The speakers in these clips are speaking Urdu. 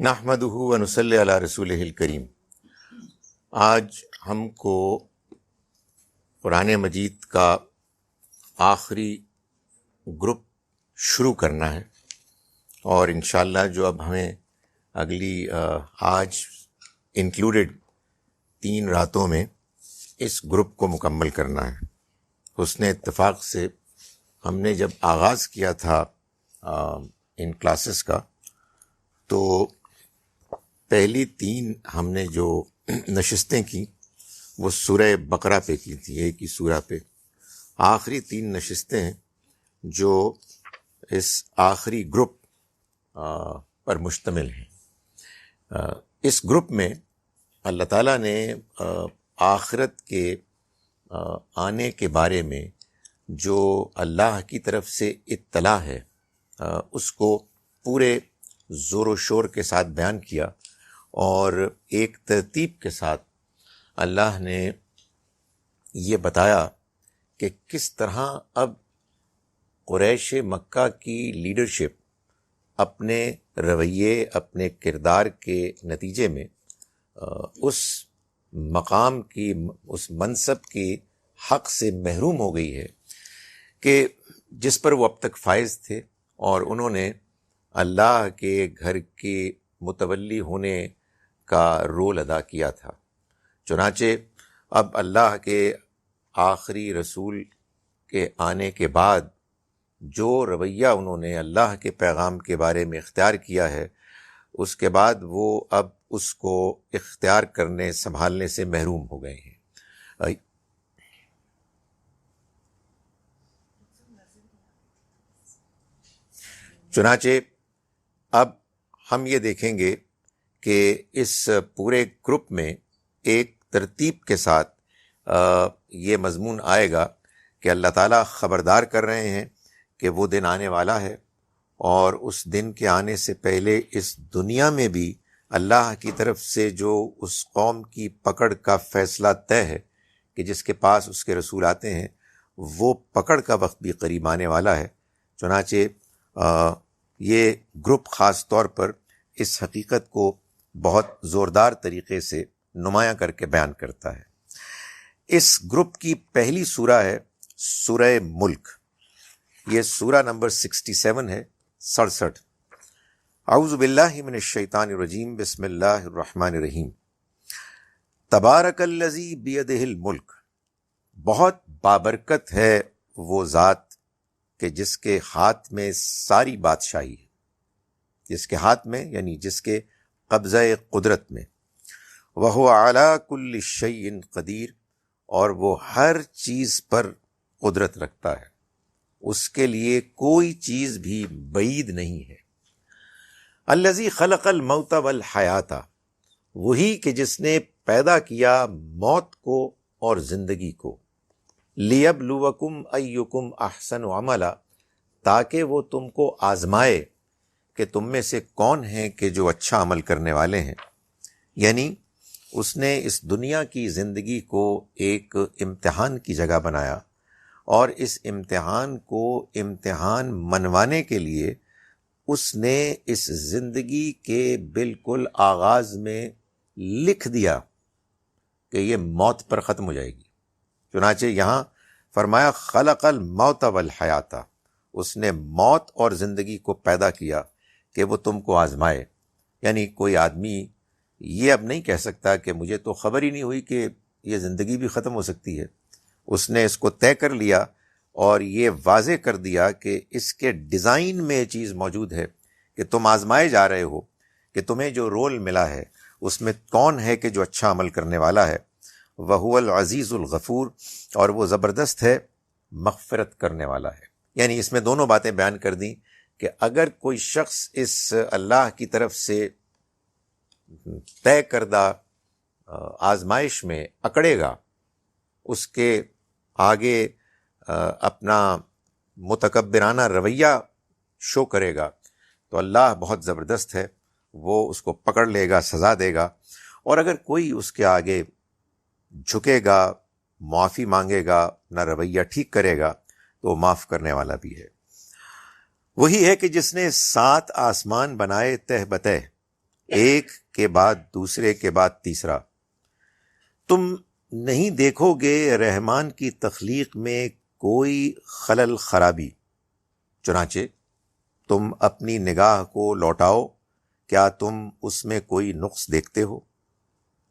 نحمدہ و نصلی علی رسولہ الکریم۔ آج ہم کو قرآن مجید کا آخری گروپ شروع کرنا ہے، اور انشاءاللہ جو اب ہمیں اگلی آج انکلوڈیڈ 3 راتوں میں اس گروپ کو مکمل کرنا ہے۔ حسن اتفاق سے ہم نے جب آغاز کیا تھا ان کلاسز کا، تو پہلی 3 ہم نے جو نشستیں کی وہ سورہ بقرہ پہ کی تھی، ایک ہی سورہ پہ۔ آخری 3 نشستیں ہیں جو اس آخری گروپ پر مشتمل ہیں۔ اس گروپ میں اللہ تعالیٰ نے آخرت کے آنے کے بارے میں جو اللہ کی طرف سے اطلاع ہے اس کو پورے زور و شور کے ساتھ بیان کیا، اور ایک ترتیب کے ساتھ اللہ نے یہ بتایا کہ کس طرح اب قریش مکہ کی لیڈرشپ اپنے رویے، اپنے کردار کے نتیجے میں اس مقام کی، اس منصب کی حق سے محروم ہو گئی ہے کہ جس پر وہ اب تک فائز تھے، اور انہوں نے اللہ کے گھر کے متولی ہونے کا رول ادا کیا تھا۔ چنانچہ اب اللہ کے آخری رسول کے آنے کے بعد جو رویہ انہوں نے اللہ کے پیغام کے بارے میں اختیار کیا ہے، اس کے بعد وہ اب اس کو اختیار کرنے، سنبھالنے سے محروم ہو گئے ہیں۔ چنانچہ اب ہم یہ دیکھیں گے کہ اس پورے گروپ میں ایک ترتیب کے ساتھ یہ مضمون آئے گا کہ اللہ تعالیٰ خبردار کر رہے ہیں کہ وہ دن آنے والا ہے، اور اس دن کے آنے سے پہلے اس دنیا میں بھی اللہ کی طرف سے جو اس قوم کی پکڑ کا فیصلہ طے ہے کہ جس کے پاس اس کے رسول آتے ہیں، وہ پکڑ کا وقت بھی قریب آنے والا ہے۔ چنانچہ یہ گروپ خاص طور پر اس حقیقت کو بہت زوردار طریقے سے نمایاں کر کے بیان کرتا ہے۔ اس گروپ کی پہلی سورہ ہے سورہ ملک۔ یہ سورہ نمبر 67 ہے، 67۔ اعوذ باللہ من الشیطان الرجیم، بسم اللہ الرحمن الرحیم۔ تبارک الذی بیدہ الملک، بہت بابرکت ہے وہ ذات کہ جس کے ہاتھ میں ساری بادشاہی ہے، جس کے ہاتھ میں یعنی جس کے قبضہ قدرت میں۔ وَهُوَ عَلَى كُلِّ شَيْءٍ قدیر، اور وہ ہر چیز پر قدرت رکھتا ہے، اس کے لیے کوئی چیز بھی بعید نہیں ہے۔ الذی خلق الموت والحیات، وہی کہ جس نے پیدا کیا موت کو اور زندگی کو۔ لیبلوکم ایکم احسن عملا، تاکہ وہ تم کو آزمائے کہ تم میں سے کون ہیں کہ جو اچھا عمل کرنے والے ہیں۔ یعنی اس نے اس دنیا کی زندگی کو ایک امتحان کی جگہ بنایا، اور اس امتحان کو امتحان منوانے کے لیے اس نے اس زندگی کے بالکل آغاز میں لکھ دیا کہ یہ موت پر ختم ہو جائے گی۔ چنانچہ یہاں فرمایا خلق الموت والحیات، اس نے موت اور زندگی کو پیدا کیا کہ وہ تم کو آزمائے۔ یعنی کوئی آدمی یہ اب نہیں کہہ سکتا کہ مجھے تو خبر ہی نہیں ہوئی کہ یہ زندگی بھی ختم ہو سکتی ہے۔ اس نے اس کو طے کر لیا اور یہ واضح کر دیا کہ اس کے ڈیزائن میں یہ چیز موجود ہے کہ تم آزمائے جا رہے ہو کہ تمہیں جو رول ملا ہے اس میں کون ہے کہ جو اچھا عمل کرنے والا ہے۔ وَهُوَ الْعَزِيزُ الْغَفُورُ، اور وہ زبردست ہے، مغفرت کرنے والا ہے۔ یعنی اس میں دونوں باتیں بیان کر دیں کہ اگر کوئی شخص اس اللہ کی طرف سے طے کردہ آزمائش میں اکڑے گا، اس کے آگے اپنا متکبرانہ رویہ شو کرے گا، تو اللہ بہت زبردست ہے، وہ اس کو پکڑ لے گا، سزا دے گا۔ اور اگر کوئی اس کے آگے جھکے گا، معافی مانگے گا، اپنا رویہ ٹھیک کرے گا، تو وہ معاف کرنے والا بھی ہے۔ وہی ہے کہ جس نے 7 آسمان بنائے تہ بتہ، ایک کے بعد دوسرے کے بعد تیسرا۔ تم نہیں دیکھو گے رحمان کی تخلیق میں کوئی خلل خرابی، چنانچہ تم اپنی نگاہ کو لوٹاؤ، کیا تم اس میں کوئی نقص دیکھتے ہو؟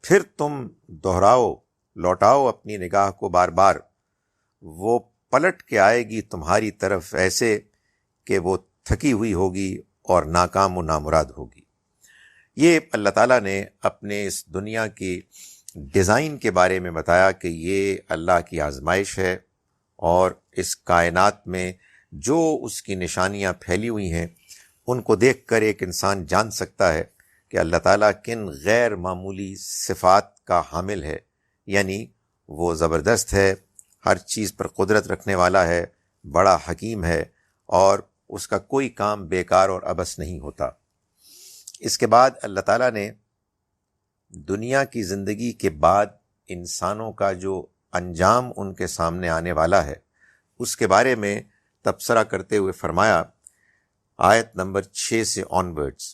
پھر تم دہراؤ، لوٹاؤ اپنی نگاہ کو بار بار، وہ پلٹ کے آئے گی تمہاری طرف ایسے کہ وہ تھکی ہوئی ہوگی اور ناکام و نامراد ہوگی۔ یہ اللہ تعالیٰ نے اپنے اس دنیا کی ڈیزائن کے بارے میں بتایا کہ یہ اللہ کی آزمائش ہے، اور اس کائنات میں جو اس کی نشانیاں پھیلی ہوئی ہیں ان کو دیکھ کر ایک انسان جان سکتا ہے کہ اللہ تعالیٰ کن غیر معمولی صفات کا حامل ہے، یعنی وہ زبردست ہے، ہر چیز پر قدرت رکھنے والا ہے، بڑا حکیم ہے، اور اس کا کوئی کام بیکار اور عبث نہیں ہوتا۔ اس کے بعد اللہ تعالیٰ نے دنیا کی زندگی کے بعد انسانوں کا جو انجام ان کے سامنے آنے والا ہے اس کے بارے میں تبصرہ کرتے ہوئے فرمایا، آیت نمبر 6 سے آنورڈز،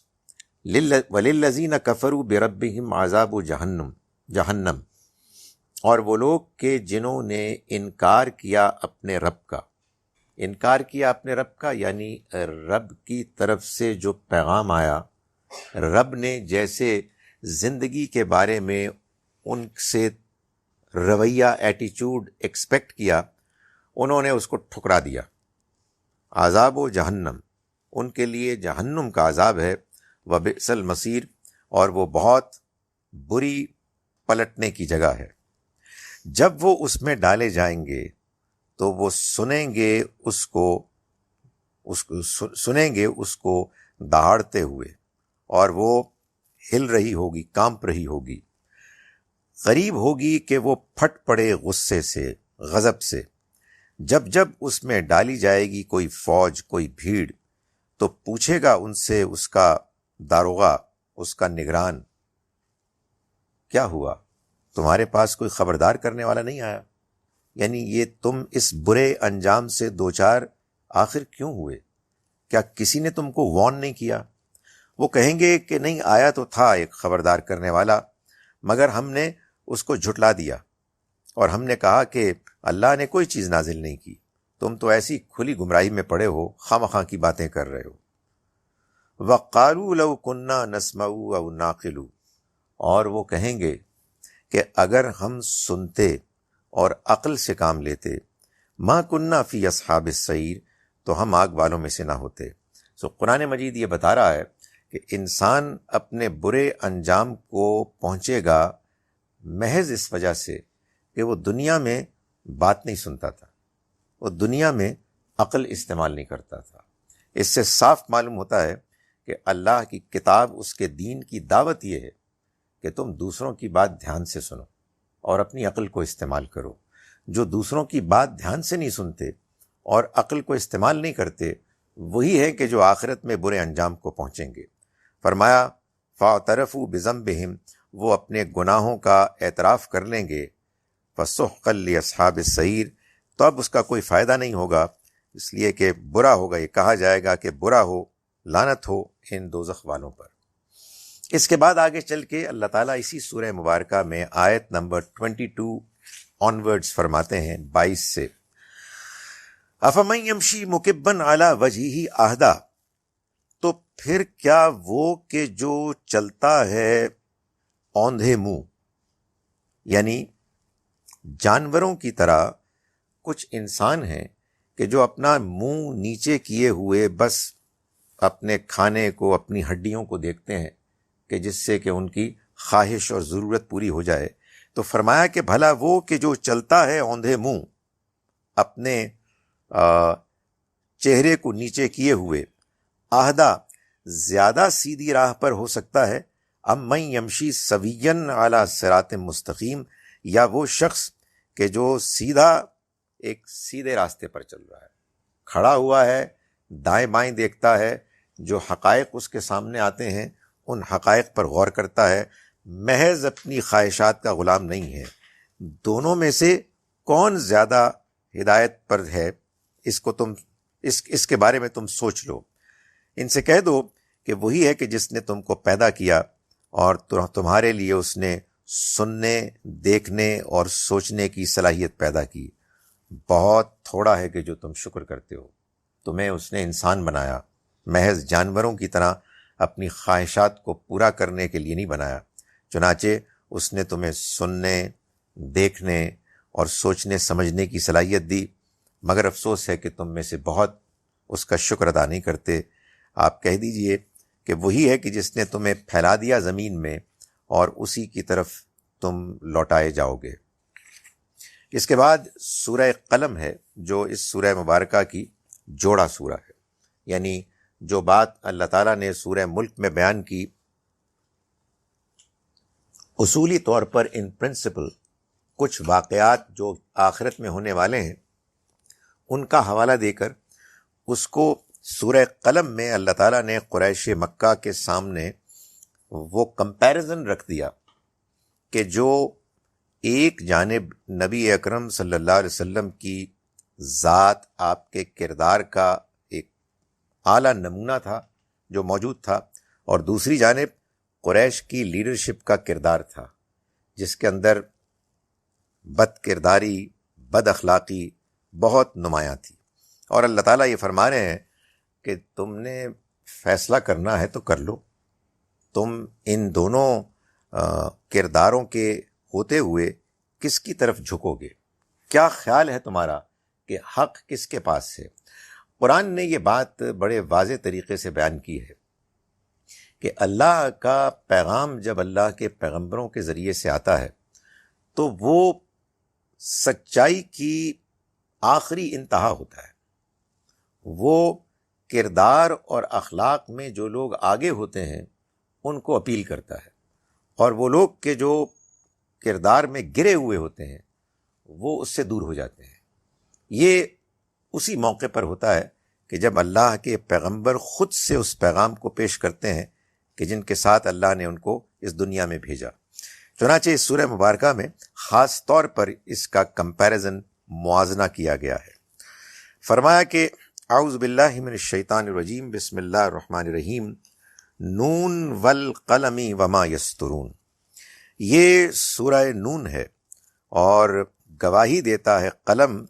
وَلِلَّذِينَ كَفَرُوا بِرَبِّهِمْ عَذَابُ جہنم، اور وہ لوگ کہ جنہوں نے انکار کیا اپنے رب کا۔ انکار کیا اپنے رب کا یعنی رب کی طرف سے جو پیغام آیا، رب نے جیسے زندگی کے بارے میں ان سے رویہ، ایٹیچیوڈ ایکسپیکٹ کیا، انہوں نے اس کو ٹھکرا دیا۔ عذاب و جہنم، ان کے لیے جہنم کا عذاب ہے، وبئس المصیر، اور وہ بہت بری پلٹنے کی جگہ ہے۔ جب وہ اس میں ڈالے جائیں گے تو وہ سنیں گے اس کو دہاڑتے ہوئے، اور وہ ہل رہی ہوگی، کانپ رہی ہوگی۔ قریب ہوگی کہ وہ پھٹ پڑے غصے سے، غضب سے۔ جب جب اس میں ڈالی جائے گی کوئی فوج، کوئی بھیڑ، تو پوچھے گا ان سے اس کا داروغہ، اس کا نگران، کیا ہوا؟ تمہارے پاس کوئی خبردار کرنے والا نہیں آیا؟ یعنی یہ تم اس برے انجام سے دوچار آخر کیوں ہوئے؟ کیا کسی نے تم کو وارن نہیں کیا؟ وہ کہیں گے کہ نہیں، آیا تو تھا ایک خبردار کرنے والا، مگر ہم نے اس کو جھٹلا دیا، اور ہم نے کہا کہ اللہ نے کوئی چیز نازل نہیں کی، تم تو ایسی کھلی گمراہی میں پڑے ہو، خواہ مخواہ کی باتیں کر رہے ہو۔ وَقَالُوا لَوْ كُنَّا نَسْمَعُ أَوْ نَعْقِلُ، اور وہ کہیں گے کہ اگر ہم سنتے اور عقل سے کام لیتے، مَا كُنَّا فِي أَصْحَابِ السَّعِيرِ، تو ہم آگ والوں میں سے نہ ہوتے۔ قرآن مجید یہ بتا رہا ہے کہ انسان اپنے برے انجام کو پہنچے گا محض اس وجہ سے کہ وہ دنیا میں بات نہیں سنتا تھا، وہ دنیا میں عقل استعمال نہیں کرتا تھا۔ اس سے صاف معلوم ہوتا ہے کہ اللہ کی کتاب، اس کے دین کی دعوت یہ ہے کہ تم دوسروں کی بات دھیان سے سنو اور اپنی عقل کو استعمال کرو۔ جو دوسروں کی بات دھیان سے نہیں سنتے اور عقل کو استعمال نہیں کرتے، وہی ہے کہ جو آخرت میں برے انجام کو پہنچیں گے۔ فرمایا فاعترفوا بذنبہم، وہ اپنے گناہوں کا اعتراف کر لیں گے، فسحقا لاصحاب السعیر، تو اب اس کا کوئی فائدہ نہیں ہوگا، اس لیے کہ برا ہوگا، یہ کہا جائے گا کہ برا ہو، لعنت ہو ان دوزخ والوں پر۔ اس کے بعد آگے چل کے اللہ تعالیٰ اسی سورہ مبارکہ میں آیت نمبر 22 آنورڈز فرماتے ہیں، 22 سے، افمن یمشی مکبن علی وجہہ اہدی، تو پھر کیا وہ کہ جو چلتا ہے اوندھے منہ، یعنی جانوروں کی طرح کچھ انسان ہیں کہ جو اپنا منہ نیچے کیے ہوئے بس اپنے کھانے کو، اپنی ہڈیوں کو دیکھتے ہیں کہ جس سے کہ ان کی خواہش اور ضرورت پوری ہو جائے۔ تو فرمایا کہ بھلا وہ کہ جو چلتا ہے اوندھے منہ، اپنے چہرے کو نیچے کیے ہوئے، آہدہ، زیادہ سیدھی راہ پر ہو سکتا ہے، ام من یمشی سویا علی صراط مستقیم، یا وہ شخص کہ جو سیدھا ایک سیدھے راستے پر چل رہا ہے، کھڑا ہوا ہے، دائیں بائیں دیکھتا ہے، جو حقائق اس کے سامنے آتے ہیں ان حقائق پر غور کرتا ہے، محض اپنی خواہشات کا غلام نہیں ہے۔ دونوں میں سے کون زیادہ ہدایت پر ہے، اس کو تم اس کے بارے میں تم سوچ لو. ان سے کہہ دو کہ وہی ہے کہ جس نے تم کو پیدا کیا اور تمہارے لیے اس نے سننے، دیکھنے اور سوچنے کی صلاحیت پیدا کی. بہت تھوڑا ہے کہ جو تم شکر کرتے ہو. تمہیں اس نے انسان بنایا، محض جانوروں کی طرح اپنی خواہشات کو پورا کرنے کے لیے نہیں بنایا. چنانچہ اس نے تمہیں سننے، دیکھنے اور سوچنے سمجھنے کی صلاحیت دی، مگر افسوس ہے کہ تم میں سے بہت اس کا شکر ادا نہیں کرتے. آپ کہہ دیجئے کہ وہی ہے کہ جس نے تمہیں پھیلا دیا زمین میں اور اسی کی طرف تم لوٹائے جاؤ گے. اس کے بعد سورہ قلم ہے جو اس سورہ مبارکہ کی جوڑا سورہ ہے. یعنی جو بات اللہ تعالیٰ نے سورہ ملک میں بیان کی، اصولی طور پر ان پرنسپل کچھ واقعات جو آخرت میں ہونے والے ہیں ان کا حوالہ دے کر اس کو سورہ قلم میں اللہ تعالیٰ نے قریش مکہ کے سامنے وہ کمپیریزن رکھ دیا کہ جو ایک جانب نبی اکرم صلی اللہ علیہ وسلم کی ذات، آپ کے کردار کا ایک اعلیٰ نمونہ تھا جو موجود تھا، اور دوسری جانب قریش کی لیڈرشپ کا کردار تھا جس کے اندر بد کرداری، بد اخلاقی بہت نمایاں تھی. اور اللہ تعالیٰ یہ فرما رہے ہیں کہ تم نے فیصلہ کرنا ہے تو کر لو. تم ان دونوں کرداروں کے ہوتے ہوئے کس کی طرف جھکو گے؟ کیا خیال ہے تمہارا کہ حق کس کے پاس ہے؟ قرآن نے یہ بات بڑے واضح طریقے سے بیان کی ہے کہ اللہ کا پیغام جب اللہ کے پیغمبروں کے ذریعے سے آتا ہے تو وہ سچائی کی آخری انتہا ہوتا ہے. وہ کردار اور اخلاق میں جو لوگ آگے ہوتے ہیں ان کو اپیل کرتا ہے، اور وہ لوگ کہ جو کردار میں گرے ہوئے ہوتے ہیں وہ اس سے دور ہو جاتے ہیں. یہ اسی موقع پر ہوتا ہے کہ جب اللہ کے پیغمبر خود سے اس پیغام کو پیش کرتے ہیں کہ جن کے ساتھ اللہ نے ان کو اس دنیا میں بھیجا. چنانچہ اس سورہ مبارکہ میں خاص طور پر اس کا کمپیریزن، موازنہ کیا گیا ہے. فرمایا کہ اعوذ باللہ من الشیطان الرجیم، بسم اللہ الرحمن الرحیم، نون والقلم وما یسطرون. یہ سورہ نون ہے اور گواہی دیتا ہے قلم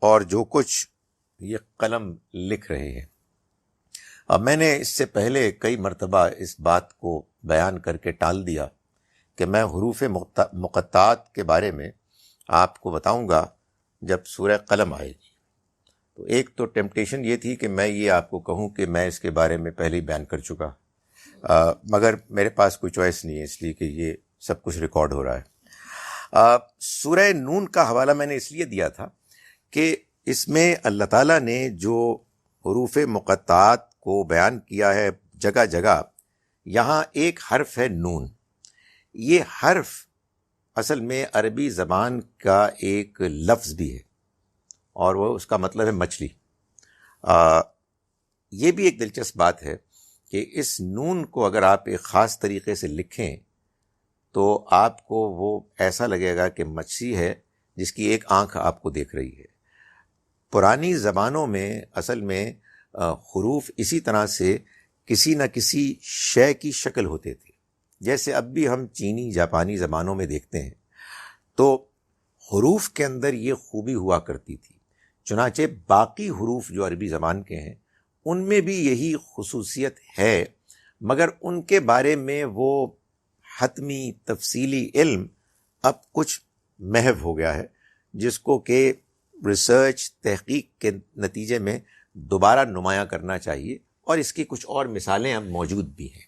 اور جو کچھ یہ قلم لکھ رہے ہیں. اب میں نے اس سے پہلے کئی مرتبہ اس بات کو بیان کر کے ٹال دیا کہ میں حروف مقطعات کے بارے میں آپ کو بتاؤں گا جب سورہ قلم آئے گی. تو ایک تو ٹیمپٹیشن یہ تھی کہ میں یہ آپ کو کہوں کہ میں اس کے بارے میں پہلے ہی بیان کر چکا، مگر میرے پاس کوئی چوائس نہیں ہے اس لیے کہ یہ سب کچھ ریکارڈ ہو رہا ہے. سورہ نون کا حوالہ میں نے اس لیے دیا تھا کہ اس میں اللہ تعالیٰ نے جو حروف مقطعات کو بیان کیا ہے جگہ جگہ، یہاں ایک حرف ہے نون. یہ حرف اصل میں عربی زبان کا ایک لفظ بھی ہے اور وہ اس کا مطلب ہے مچھلی. یہ بھی ایک دلچسپ بات ہے کہ اس نون کو اگر آپ ایک خاص طریقے سے لکھیں تو آپ کو وہ ایسا لگے گا کہ مچھلی ہے جس کی ایک آنکھ آپ کو دیکھ رہی ہے. پرانی زبانوں میں اصل میں حروف اسی طرح سے کسی نہ کسی شے کی شکل ہوتے تھے، جیسے اب بھی ہم چینی جاپانی زبانوں میں دیکھتے ہیں تو حروف کے اندر یہ خوبی ہوا کرتی تھی. چنانچہ باقی حروف جو عربی زبان کے ہیں ان میں بھی یہی خصوصیت ہے، مگر ان کے بارے میں وہ حتمی تفصیلی علم اب کچھ محو ہو گیا ہے، جس کو کہ ریسرچ تحقیق کے نتیجے میں دوبارہ نمایاں کرنا چاہیے، اور اس کی کچھ اور مثالیں اب موجود بھی ہیں.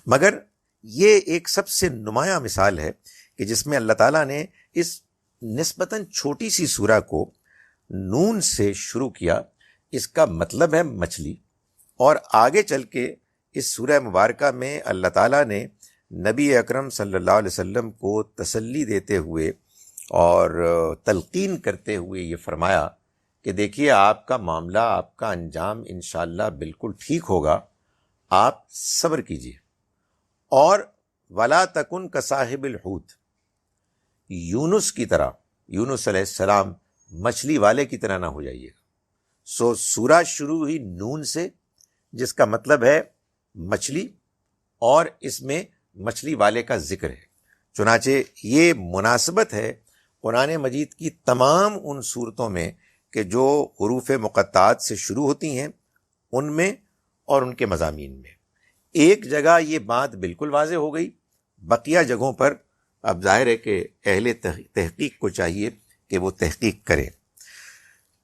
مگر یہ ایک سب سے نمایاں مثال ہے کہ جس میں اللہ تعالیٰ نے اس نسبتاً چھوٹی سی سورہ کو نون سے شروع کیا. اس کا مطلب ہے مچھلی، اور آگے چل کے اس سورہ مبارکہ میں اللہ تعالیٰ نے نبی اکرم صلی اللہ علیہ وسلم کو تسلی دیتے ہوئے اور تلقین کرتے ہوئے یہ فرمایا کہ دیکھیے آپ کا معاملہ، آپ کا انجام انشاءاللہ بالکل ٹھیک ہوگا، آپ صبر کیجیے. اور وَلَا تَكُنْ كَصَاحِبِ الْحُوتِ، یونس کی طرح، یونس علیہ السلام مچھلی والے کی طرح نہ ہو جائیے گا. سو سورہ شروع ہوئی نون سے، جس کا مطلب ہے مچھلی، اور اس میں مچھلی والے کا ذکر ہے۔ چنانچہ یہ مناسبت ہے قرآن مجید کی تمام ان صورتوں میں کہ جو حروف مقطعات سے شروع ہوتی ہیں ان میں اور ان کے مضامین میں۔ ایک جگہ یہ بات بالکل واضح ہو گئی، بقیہ جگہوں پر اب ظاہر ہے کہ اہل تحقیق کو چاہیے کہ وہ تحقیق کریں۔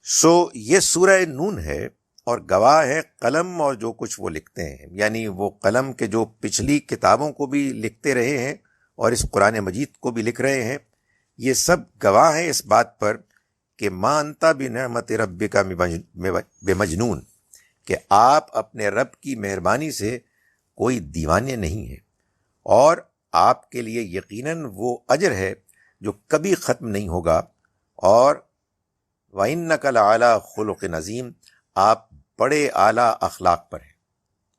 سو یہ سورہ نون ہے، اور گواہ ہے قلم اور جو کچھ وہ لکھتے ہیں، یعنی وہ قلم کے جو پچھلی کتابوں کو بھی لکھتے رہے ہیں اور اس قرآن مجید کو بھی لکھ رہے ہیں، یہ سب گواہ ہیں اس بات پر کہ ما انت بنعمت ربک بمجنون، کہ آپ اپنے رب کی مہربانی سے کوئی دیوانے نہیں ہیں، اور آپ کے لیے یقیناً وہ اجر ہے جو کبھی ختم نہیں ہوگا، اور وَإِنَّكَ لَعَلَىٰ خُلُقٍ عَظِيمٍ، آپ بڑے اعلیٰ اخلاق پر ہیں۔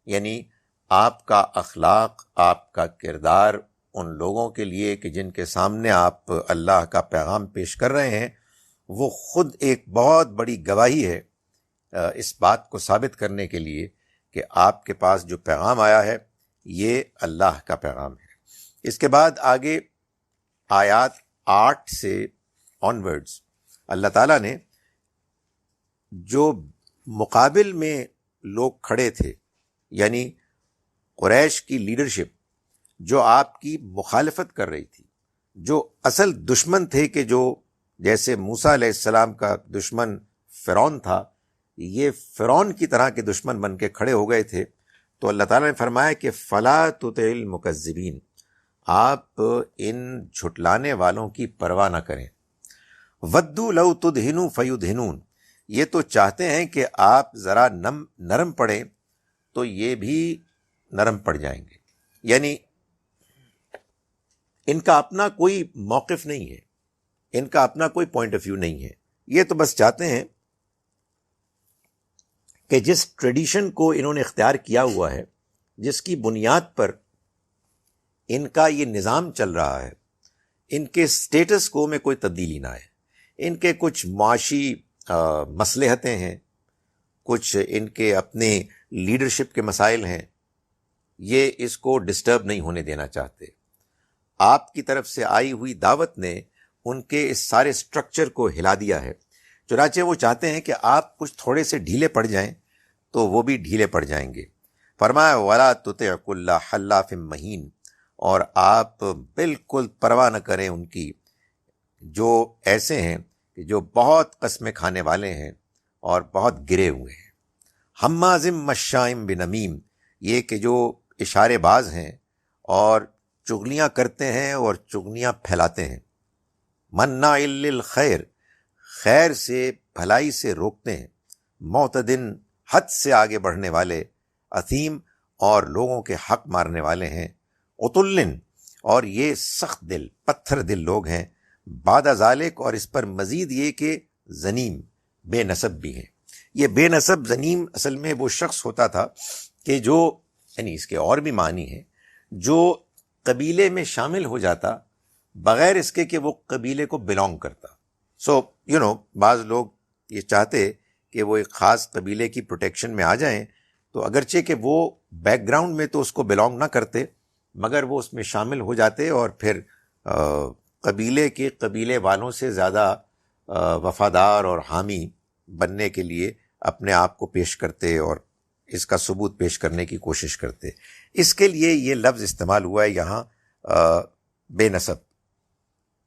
یعنی آپ کا اخلاق، آپ کا کردار ان لوگوں کے لیے کہ جن کے سامنے آپ اللہ کا پیغام پیش کر رہے ہیں، وہ خود ایک بہت بڑی گواہی ہے اس بات کو ثابت کرنے کے لیے کہ آپ کے پاس جو پیغام آیا ہے یہ اللہ کا پیغام ہے۔ اس کے بعد آگے آیات 8 سے آنورڈز اللہ تعالیٰ نے جو مقابل میں لوگ کھڑے تھے، یعنی قریش کی لیڈرشپ جو آپ کی مخالفت کر رہی تھی، جو اصل دشمن تھے، کہ جو جیسے موسیٰ علیہ السلام کا دشمن فرعون تھا، یہ فرعون کی طرح کے دشمن بن کے کھڑے ہو گئے تھے، تو اللہ تعالیٰ نے فرمایا کہ فَلَا تُطِعِ الْمُكَذِّبِينَ، آپ ان جھٹلانے والوں کی پرواہ نہ کریں۔ وَدُّوا لَوْ تُدْهِنُوا فَيُدْهِنُونَ، یہ تو چاہتے ہیں کہ آپ ذرا نرم پڑیں تو یہ بھی نرم پڑ جائیں گے، یعنی ان کا اپنا کوئی موقف نہیں ہے، ان کا اپنا کوئی پوائنٹ آف ویو نہیں ہے، یہ تو بس چاہتے ہیں کہ جس ٹریڈیشن کو انہوں نے اختیار کیا ہوا ہے، جس کی بنیاد پر ان کا یہ نظام چل رہا ہے، ان کے سٹیٹس کو میں کوئی تبدیلی نہ آئے، ان کے کچھ معاشی مصلحتیں ہیں، کچھ ان کے اپنے لیڈرشپ کے مسائل ہیں، یہ اس کو ڈسٹرب نہیں ہونے دینا چاہتے۔ آپ کی طرف سے آئی ہوئی دعوت نے ان کے اس سارے سٹرکچر کو ہلا دیا ہے، چنانچہ وہ چاہتے ہیں کہ آپ کچھ تھوڑے سے ڈھیلے پڑ جائیں تو وہ بھی ڈھیلے پڑ جائیں گے۔ فرمایا وَلَا تُطِعْ كُلَّ حَلَّافٍ مَّهِينٍ، اور آپ بالکل پرواہ نہ کریں ان کی جو ایسے ہیں کہ جو بہت قسمیں کھانے والے ہیں اور بہت گرے ہوئے ہیں۔ ہمازم مشائم بنمیم، یہ کہ جو اشارے باز ہیں اور چغلیاں کرتے ہیں اور چغلیاں پھیلاتے ہیں۔ مناع للخیر، خیر سے بھلائی سے روکتے ہیں۔ معتدن، حد سے آگے بڑھنے والے۔ اثیم، اور لوگوں کے حق مارنے والے ہیں۔ عتلن، اور یہ سخت دل، پتھر دل لوگ ہیں۔ بعد ذالک، اور اس پر مزید یہ کہ زنیم، بے نسب بھی ہیں۔ یہ بے نسب زنیم اصل میں وہ شخص ہوتا تھا کہ جو، یعنی اس کے اور بھی معنی ہیں، جو قبیلے میں شامل ہو جاتا بغیر اس کے کہ وہ قبیلے کو بلونگ کرتا۔ سو بعض لوگ یہ چاہتے کہ وہ ایک خاص قبیلے کی پروٹیکشن میں آ جائیں، تو اگرچہ کہ وہ بیک گراؤنڈ میں تو اس کو بلونگ نہ کرتے، مگر وہ اس میں شامل ہو جاتے اور پھر قبیلے والوں سے زیادہ وفادار اور حامی بننے کے لیے اپنے آپ کو پیش کرتے اور اس کا ثبوت پیش کرنے کی کوشش کرتے۔ اس کے لیے یہ لفظ استعمال ہوا ہے یہاں بے نسب۔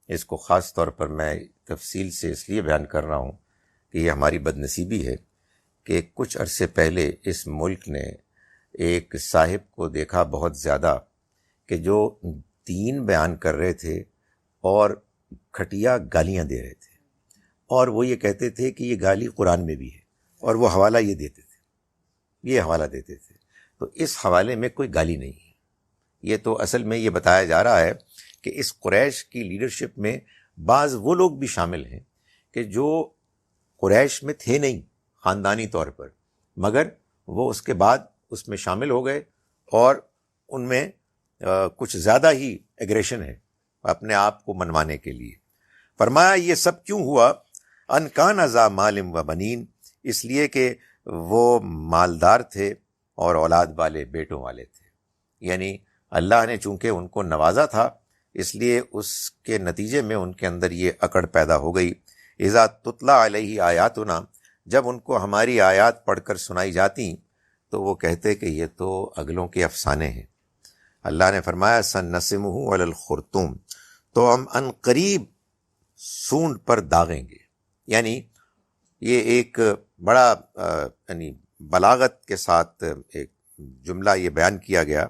اس کو خاص طور پر میں تفصیل سے اس لیے بیان کر رہا ہوں کہ یہ ہماری بد نصیبی ہے کہ کچھ عرصے پہلے اس ملک نے ایک صاحب کو دیکھا بہت زیادہ کہ جو دین بیان کر رہے تھے اور کھٹیا گالیاں دے رہے تھے، اور وہ یہ کہتے تھے کہ یہ گالی قرآن میں بھی ہے، اور وہ حوالہ یہ دیتے تھے، تو اس حوالے میں کوئی گالی نہیں ہے۔ یہ تو اصل میں یہ بتایا جا رہا ہے کہ اس قریش کی لیڈرشپ میں بعض وہ لوگ بھی شامل ہیں کہ جو قریش میں تھے نہیں خاندانی طور پر، مگر وہ اس کے بعد اس میں شامل ہو گئے، اور ان میں کچھ زیادہ ہی ایگریشن ہے اپنے آپ کو منوانے کے لیے۔ فرمایا یہ سب کیوں ہوا؟ ان کان ذا مال و بنین، اس لیے کہ وہ مالدار تھے اور اولاد والے بیٹوں والے تھے. یعنی اللہ نے چونکہ ان کو نوازا تھا، اس لیے اس کے نتیجے میں ان کے اندر یہ اکڑ پیدا ہو گئی. اذا تتلیٰ علیہ آیاتنا، جب ان کو ہماری آیات پڑھ کر سنائی جاتی تو وہ کہتے کہ یہ تو اگلوں کے افسانے ہیں. اللہ نے فرمایا سنسمہ علی الخرطوم، تو ہم ان قریب سونڈ پر داغیں گے. یعنی یہ ایک بڑا یعنی بلاغت کے ساتھ ایک جملہ یہ بیان کیا گیا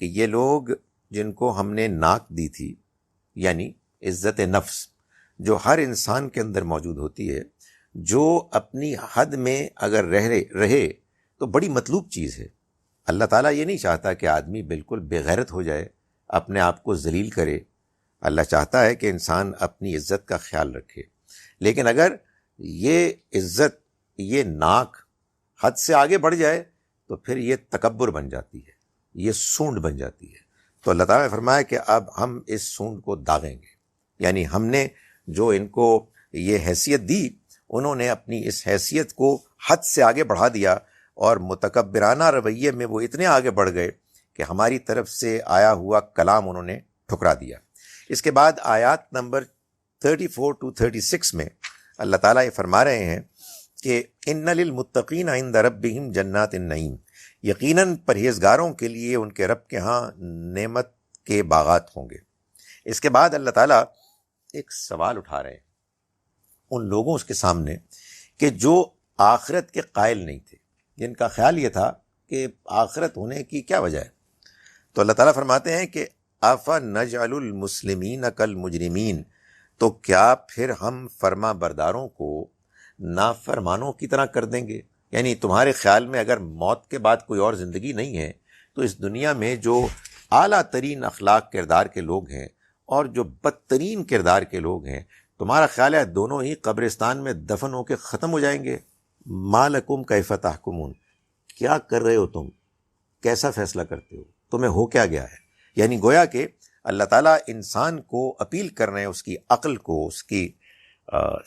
کہ یہ لوگ جن کو ہم نے ناک دی تھی، یعنی عزت نفس جو ہر انسان کے اندر موجود ہوتی ہے، جو اپنی حد میں اگر رہے تو بڑی مطلوب چیز ہے. اللہ تعالیٰ یہ نہیں چاہتا کہ آدمی بالکل بے غیرت ہو جائے، اپنے آپ کو ذلیل کرے. اللہ چاہتا ہے کہ انسان اپنی عزت کا خیال رکھے. لیکن اگر یہ عزت، یہ ناک حد سے آگے بڑھ جائے تو پھر یہ تکبر بن جاتی ہے، یہ سونڈ بن جاتی ہے. تو اللہ تعالیٰ نے فرمایا کہ اب ہم اس سونڈ کو داغیں گے. یعنی ہم نے جو ان کو یہ حیثیت دی، انہوں نے اپنی اس حیثیت کو حد سے آگے بڑھا دیا اور متکبرانہ رویے میں وہ اتنے آگے بڑھ گئے کہ ہماری طرف سے آیا ہوا کلام انہوں نے ٹھکرا دیا. اس کے بعد آیات نمبر 34 to 36 میں اللہ تعالیٰ یہ فرما رہے ہیں کہ ان للمتقین عند ربہم جنات النعیم، یقیناً پرہیزگاروں کے لیے ان کے رب کے ہاں نعمت کے باغات ہوں گے. اس کے بعد اللہ تعالیٰ ایک سوال اٹھا رہے ہیں ان لوگوں کے سامنے کہ جو آخرت کے قائل نہیں تھے، جن کا خیال یہ تھا کہ آخرت ہونے کی کیا وجہ ہے. تو اللہ تعالیٰ فرماتے ہیں کہ افنجعل المسلمین کالمجرمین، تو کیا پھر ہم فرما برداروں کو نافرمانوں کی طرح کر دیں گے. یعنی تمہارے خیال میں اگر موت کے بعد کوئی اور زندگی نہیں ہے تو اس دنیا میں جو اعلیٰ ترین اخلاق کردار کے لوگ ہیں اور جو بدترین کردار کے لوگ ہیں، تمہارا خیال ہے دونوں ہی قبرستان میں دفن ہو کے ختم ہو جائیں گے. ما لکم کیف تحکمون، کیا کر رہے ہو تم، کیسا فیصلہ کرتے ہو، تمہیں ہو کیا گیا ہے. یعنی گویا کہ اللہ تعالیٰ انسان کو اپیل کر رہے ہیں، اس کی عقل کو، اس کی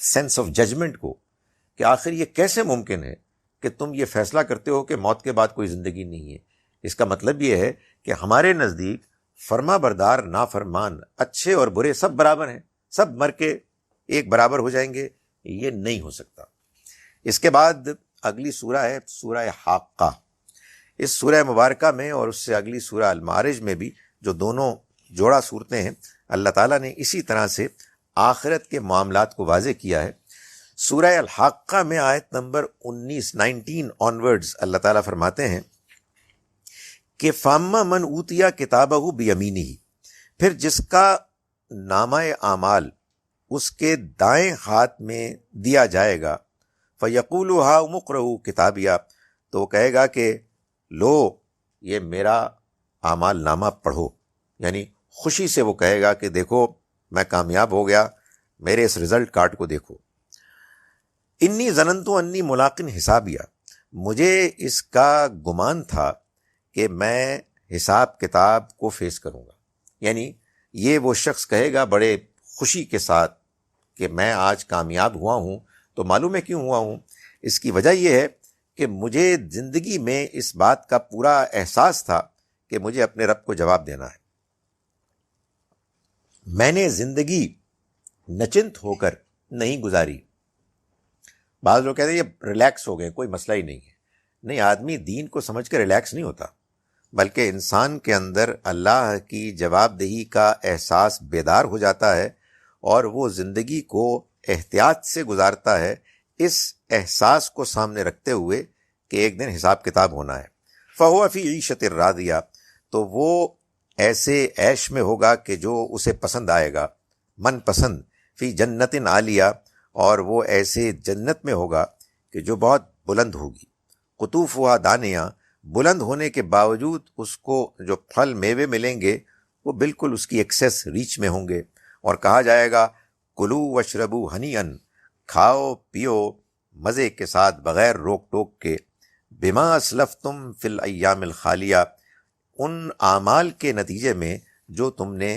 سینس آف ججمنٹ کو، کہ آخر یہ کیسے ممکن ہے کہ تم یہ فیصلہ کرتے ہو کہ موت کے بعد کوئی زندگی نہیں ہے. اس کا مطلب یہ ہے کہ ہمارے نزدیک فرما بردار نافرمان، اچھے اور برے سب برابر ہیں، سب مر کے ایک برابر ہو جائیں گے، یہ نہیں ہو سکتا. اس کے بعد اگلی سورہ ہے سورہ حاقہ. اس سورہ مبارکہ میں اور اس سے اگلی سورہ المعارج میں بھی جو دونوں جوڑا صورتیں ہیں، اللہ تعالیٰ نے اسی طرح سے آخرت کے معاملات کو واضح کیا ہے. سورہ الحاقہ میں آیت نمبر 19 آنورڈز اللہ تعالیٰ فرماتے ہیں کہ فَأَمَّا مَنْ أُوتِيَ كِتَابَهُ بِيَمِينِهِ، پھر جس کا نامہ اعمال اس کے دائیں ہاتھ میں دیا جائے گا، فَيَقُولُ هَاؤْمُ اقْرَءُوا كِتَابِيَهْ، تو وہ کہے گا کہ لو یہ میرا اعمال نامہ پڑھو. یعنی خوشی سے وہ کہے گا کہ دیکھو میں کامیاب ہو گیا، میرے اس رزلٹ کارڈ کو دیکھو. انی ظننت انی ملاق حسابیہ، مجھے اس کا گمان تھا کہ میں حساب کتاب کو فیس کروں گا. یعنی یہ وہ شخص کہے گا بڑے خوشی کے ساتھ کہ میں آج کامیاب ہوا ہوں. تو معلوم ہے کیوں ہوا ہوں؟ اس کی وجہ یہ ہے کہ مجھے زندگی میں اس بات کا پورا احساس تھا کہ مجھے اپنے رب کو جواب دینا ہے. میں نے زندگی نچنت ہو کر نہیں گزاری. بعض لوگ کہتے ہیں یہ ریلیکس ہو گئے، کوئی مسئلہ ہی نہیں ہے. نہیں، آدمی دین کو سمجھ کے ریلیکس نہیں ہوتا، بلکہ انسان کے اندر اللہ کی جواب دہی کا احساس بیدار ہو جاتا ہے اور وہ زندگی کو احتیاط سے گزارتا ہے، اس احساس کو سامنے رکھتے ہوئے کہ ایک دن حساب کتاب ہونا ہے. فَهُوَ فِي عِيشَةٍ رَاضِيَةٍ، تو وہ ایسے عیش میں ہوگا کہ جو اسے پسند آئے گا، من پسند. فی جنت عالیہ، اور وہ ایسے جنت میں ہوگا کہ جو بہت بلند ہوگی. قطوفها دانیہ، بلند ہونے کے باوجود اس کو جو پھل میوے ملیں گے وہ بالکل اس کی ایکسیس ریچ میں ہوں گے. اور کہا جائے گا کلو وشربو ہنیئن، کھاؤ پیو مزے کے ساتھ بغیر روک ٹوک کے. بما اسلفتم فی الایام الخالیہ، ان اعمال کے نتیجے میں جو تم نے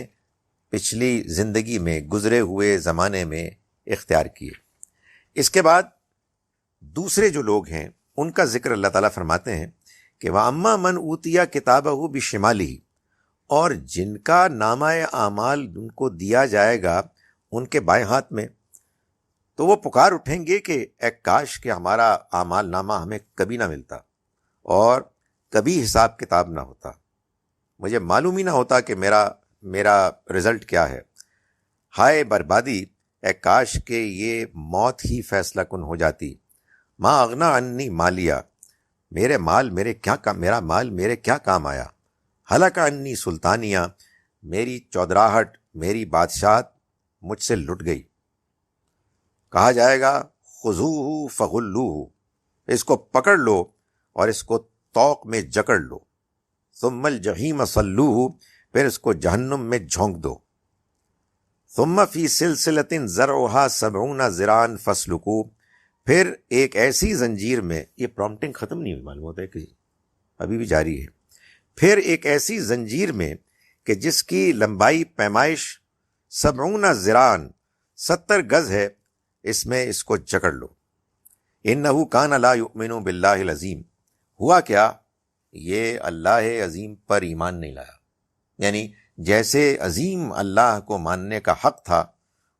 پچھلی زندگی میں، گزرے ہوئے زمانے میں اختیار کیے. اس کے بعد دوسرے جو لوگ ہیں ان کا ذکر اللہ تعالیٰ فرماتے ہیں کہ وَأَمَّا مَنْ أُوتِيَ كِتَابَهُ بِشِمَالِهِ، اور جن کا نامہ اعمال ان کو دیا جائے گا ان کے بائیں ہاتھ میں، تو وہ پکار اٹھیں گے کہ اے کاش کہ ہمارا اعمال نامہ ہمیں کبھی نہ ملتا اور کبھی حساب کتاب نہ ہوتا، مجھے معلوم ہی نہ ہوتا کہ میرا رزلٹ کیا ہے، ہائے بربادی، اے کاش کہ یہ موت ہی فیصلہ کن ہو جاتی، ما اغنا عنی مالیہ، میرا مال میرے کیا کام آیا، ہلاک عنی سلطانیہ، میری چودراہٹ، میری بادشاہت مجھ سے لٹ گئی۔ کہا جائے گا خذوہ فغلوہ، اس کو پکڑ لو اور اس کو طوق میں جکڑ لو، ثم الجحیم صلوہ، پھر اس کو جہنم میں جھونک دو، ثم فی سلسلۃ ذرعھا 70 ذراعا فاسلکوہ، پھر ایک ایسی زنجیر میں، یہ پرومپٹنگ ختم نہیں ہوئی معلوم ہوتا ہے کہ ابھی بھی جاری ہے، پھر ایک ایسی زنجیر میں کہ جس کی لمبائی پیمائش 70 ذراعا 70 گز ہے، اس میں اس کو جکڑ لو۔ انہ کان لا یؤمن باللہ العظیم، ہوا کیا، یہ اللہ عظیم پر ایمان نہیں لایا، یعنی جیسے عظیم اللہ کو ماننے کا حق تھا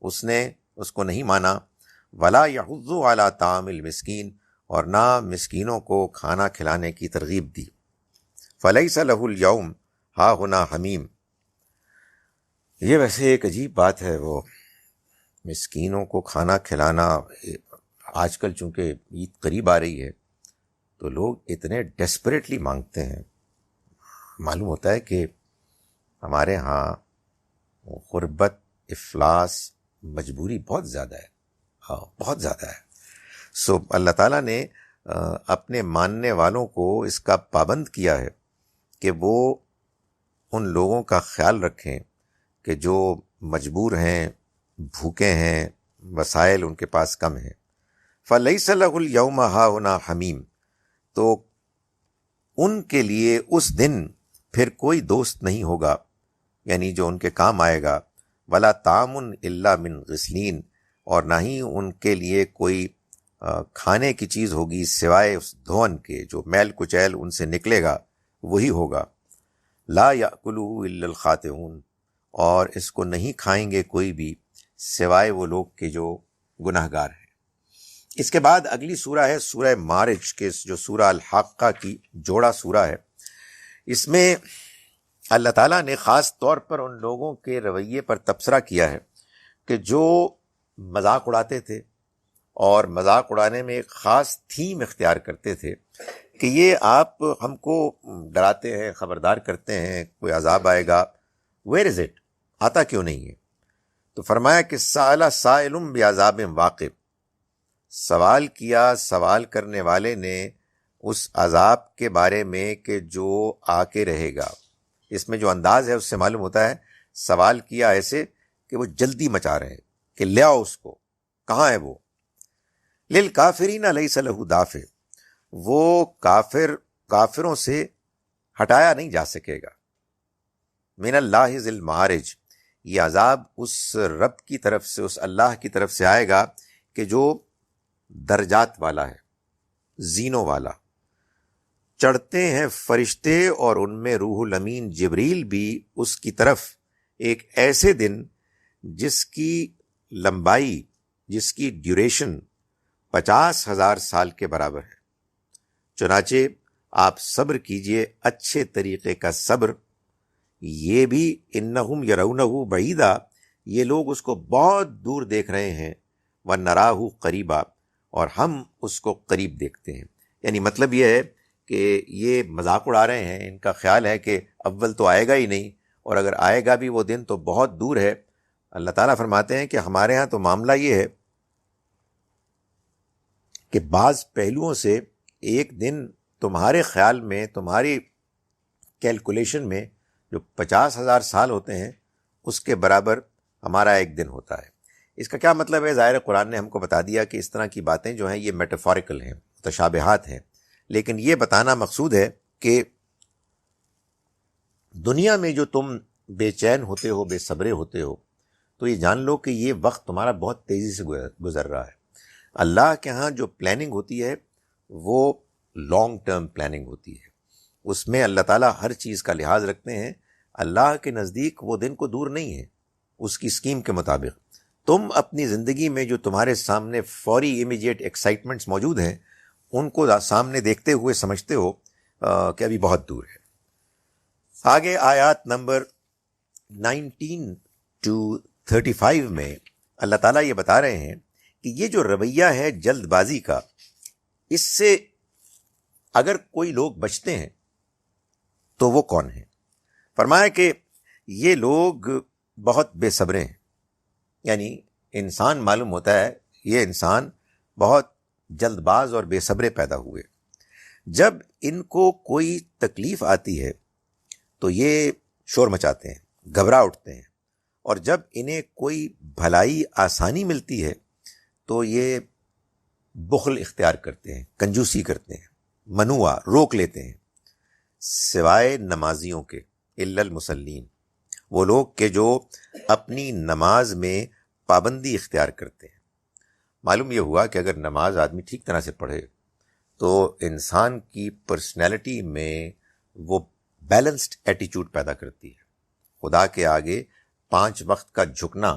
اس نے اس کو نہیں مانا، ولا یحض علی طعام المسکین، اور نہ مسکینوں کو کھانا کھلانے کی ترغیب دی، فلیس لہ الیوم ہاہنا حمیم۔ یہ ویسے ایک عجیب بات ہے، وہ مسکینوں کو کھانا کھلانا، آج کل چونکہ عید قریب آ رہی ہے تو لوگ اتنے ڈیسپریٹلی مانگتے ہیں، معلوم ہوتا ہے کہ ہمارے ہاں غربت، افلاس، مجبوری بہت زیادہ ہے، بہت زیادہ ہے۔ سو اللہ تعالیٰ نے اپنے ماننے والوں کو اس کا پابند کیا ہے کہ وہ ان لوگوں کا خیال رکھیں کہ جو مجبور ہیں، بھوکے ہیں، وسائل ان کے پاس کم ہیں۔ فَلَيْسَ لَهُ الْيَوْمَ هَاهُنَا حَمِيمٌ، تو ان کے لیے اس دن پھر کوئی دوست نہیں ہوگا، یعنی جو ان کے کام آئے گا، وَلَا طَعَامٌ إِلَّا مِنْ غِسْلِينَ، اور نہ ہی ان کے لیے کوئی کھانے کی چیز ہوگی سوائے اس دھون کے، جو میل کچیل ان سے نکلے گا وہی ہوگا۔ لا یأکلہ الا الخاطئون، اور اس کو نہیں کھائیں گے کوئی بھی سوائے وہ لوگ کے جو گناہ گار ہیں۔ اس کے بعد اگلی سورہ ہے سورہ معارج کے، جو سورہ الحاقہ کی جوڑا سورہ ہے۔ اس میں اللہ تعالیٰ نے خاص طور پر ان لوگوں کے رویے پر تبصرہ کیا ہے کہ جو مذاق اڑاتے تھے اور مذاق اڑانے میں ایک خاص تھیم اختیار کرتے تھے کہ یہ آپ ہم کو ڈراتے ہیں، خبردار کرتے ہیں کوئی عذاب آئے گا، ویئر از اٹ، آتا کیوں نہیں ہے؟ تو فرمایا کہ سأل سائل بعذاب واقع، سوال کیا سوال کرنے والے نے اس عذاب کے بارے میں کہ جو آ کے رہے گا۔ اس میں جو انداز ہے اس سے معلوم ہوتا ہے سوال کیا ایسے کہ وہ جلدی مچا رہے ہیں کہ لے آؤ اس کو، کہاں ہے وہ؟ للکافرین لیس لہ دافع، وہ کافروں سے ہٹایا نہیں جا سکے گا۔ من اللہ ذی المعارج، یہ عذاب اس رب کی طرف سے، اس اللہ کی طرف سے آئے گا کہ جو درجات والا ہے، زینوں والا، چڑھتے ہیں فرشتے اور ان میں روح الامین جبریل بھی اس کی طرف، ایک ایسے دن جس کی لمبائی، جس کی ڈیوریشن 50,000 سال کے برابر ہے۔ چنانچہ آپ صبر کیجئے اچھے طریقے کا صبر، یہ بھی انہم یرونہ بعیدا، یہ لوگ اس کو بہت دور دیکھ رہے ہیں، ونراہ قریبا، اور ہم اس کو قریب دیکھتے ہیں۔ یعنی مطلب یہ ہے کہ یہ مذاق اڑا رہے ہیں، ان کا خیال ہے کہ اول تو آئے گا ہی نہیں، اور اگر آئے گا بھی وہ دن تو بہت دور ہے۔ اللہ تعالیٰ فرماتے ہیں کہ ہمارے ہاں تو معاملہ یہ ہے کہ بعض پہلوؤں سے ایک دن تمہارے خیال میں، تمہاری کیلکولیشن میں جو 50,000 سال ہوتے ہیں اس کے برابر ہمارا ایک دن ہوتا ہے۔ اس کا کیا مطلب ہے؟ ظاہر قرآن نے ہم کو بتا دیا کہ اس طرح کی باتیں جو ہیں یہ میٹافوریکل ہیں، متشابہات ہیں، لیکن یہ بتانا مقصود ہے کہ دنیا میں جو تم بے چین ہوتے ہو، بے صبرے ہوتے ہو، تو یہ جان لو کہ یہ وقت تمہارا بہت تیزی سے گزر رہا ہے۔ اللہ کے ہاں جو پلاننگ ہوتی ہے وہ لانگ ٹرم پلاننگ ہوتی ہے، اس میں اللہ تعالیٰ ہر چیز کا لحاظ رکھتے ہیں. اللہ کے نزدیک وہ دن کو دور نہیں ہے. اس کی اسکیم کے مطابق تم اپنی زندگی میں جو تمہارے سامنے فوری امیجیٹ ایکسائٹمنٹس موجود ہیں ان کو سامنے دیکھتے ہوئے سمجھتے ہو کہ ابھی بہت دور ہے. آگے آیات نمبر 19 to 35 میں اللہ تعالیٰ یہ بتا رہے ہیں کہ یہ جو رویہ ہے جلد بازی کا، اس سے اگر کوئی لوگ بچتے ہیں تو وہ کون ہیں؟ فرمایا کہ یہ لوگ بہت بے صبرے ہیں. یعنی انسان معلوم ہوتا ہے یہ انسان بہت جلد باز اور بے صبرے پیدا ہوئے. جب ان کو کوئی تکلیف آتی ہے تو یہ شور مچاتے ہیں، گھبرا اٹھتے ہیں، اور جب انہیں کوئی بھلائی آسانی ملتی ہے تو یہ بخل اختیار کرتے ہیں، کنجوسی کرتے ہیں، منوع روک لیتے ہیں، سوائے نمازیوں کے، الا المصلین، وہ لوگ کہ جو اپنی نماز میں پابندی اختیار کرتے ہیں. معلوم یہ ہوا کہ اگر نماز آدمی ٹھیک طرح سے پڑھے تو انسان کی پرسنالٹی میں وہ بیلنسڈ ایٹیچیوڈ پیدا کرتی ہے. خدا کے آگے 5 وقت کا جھکنا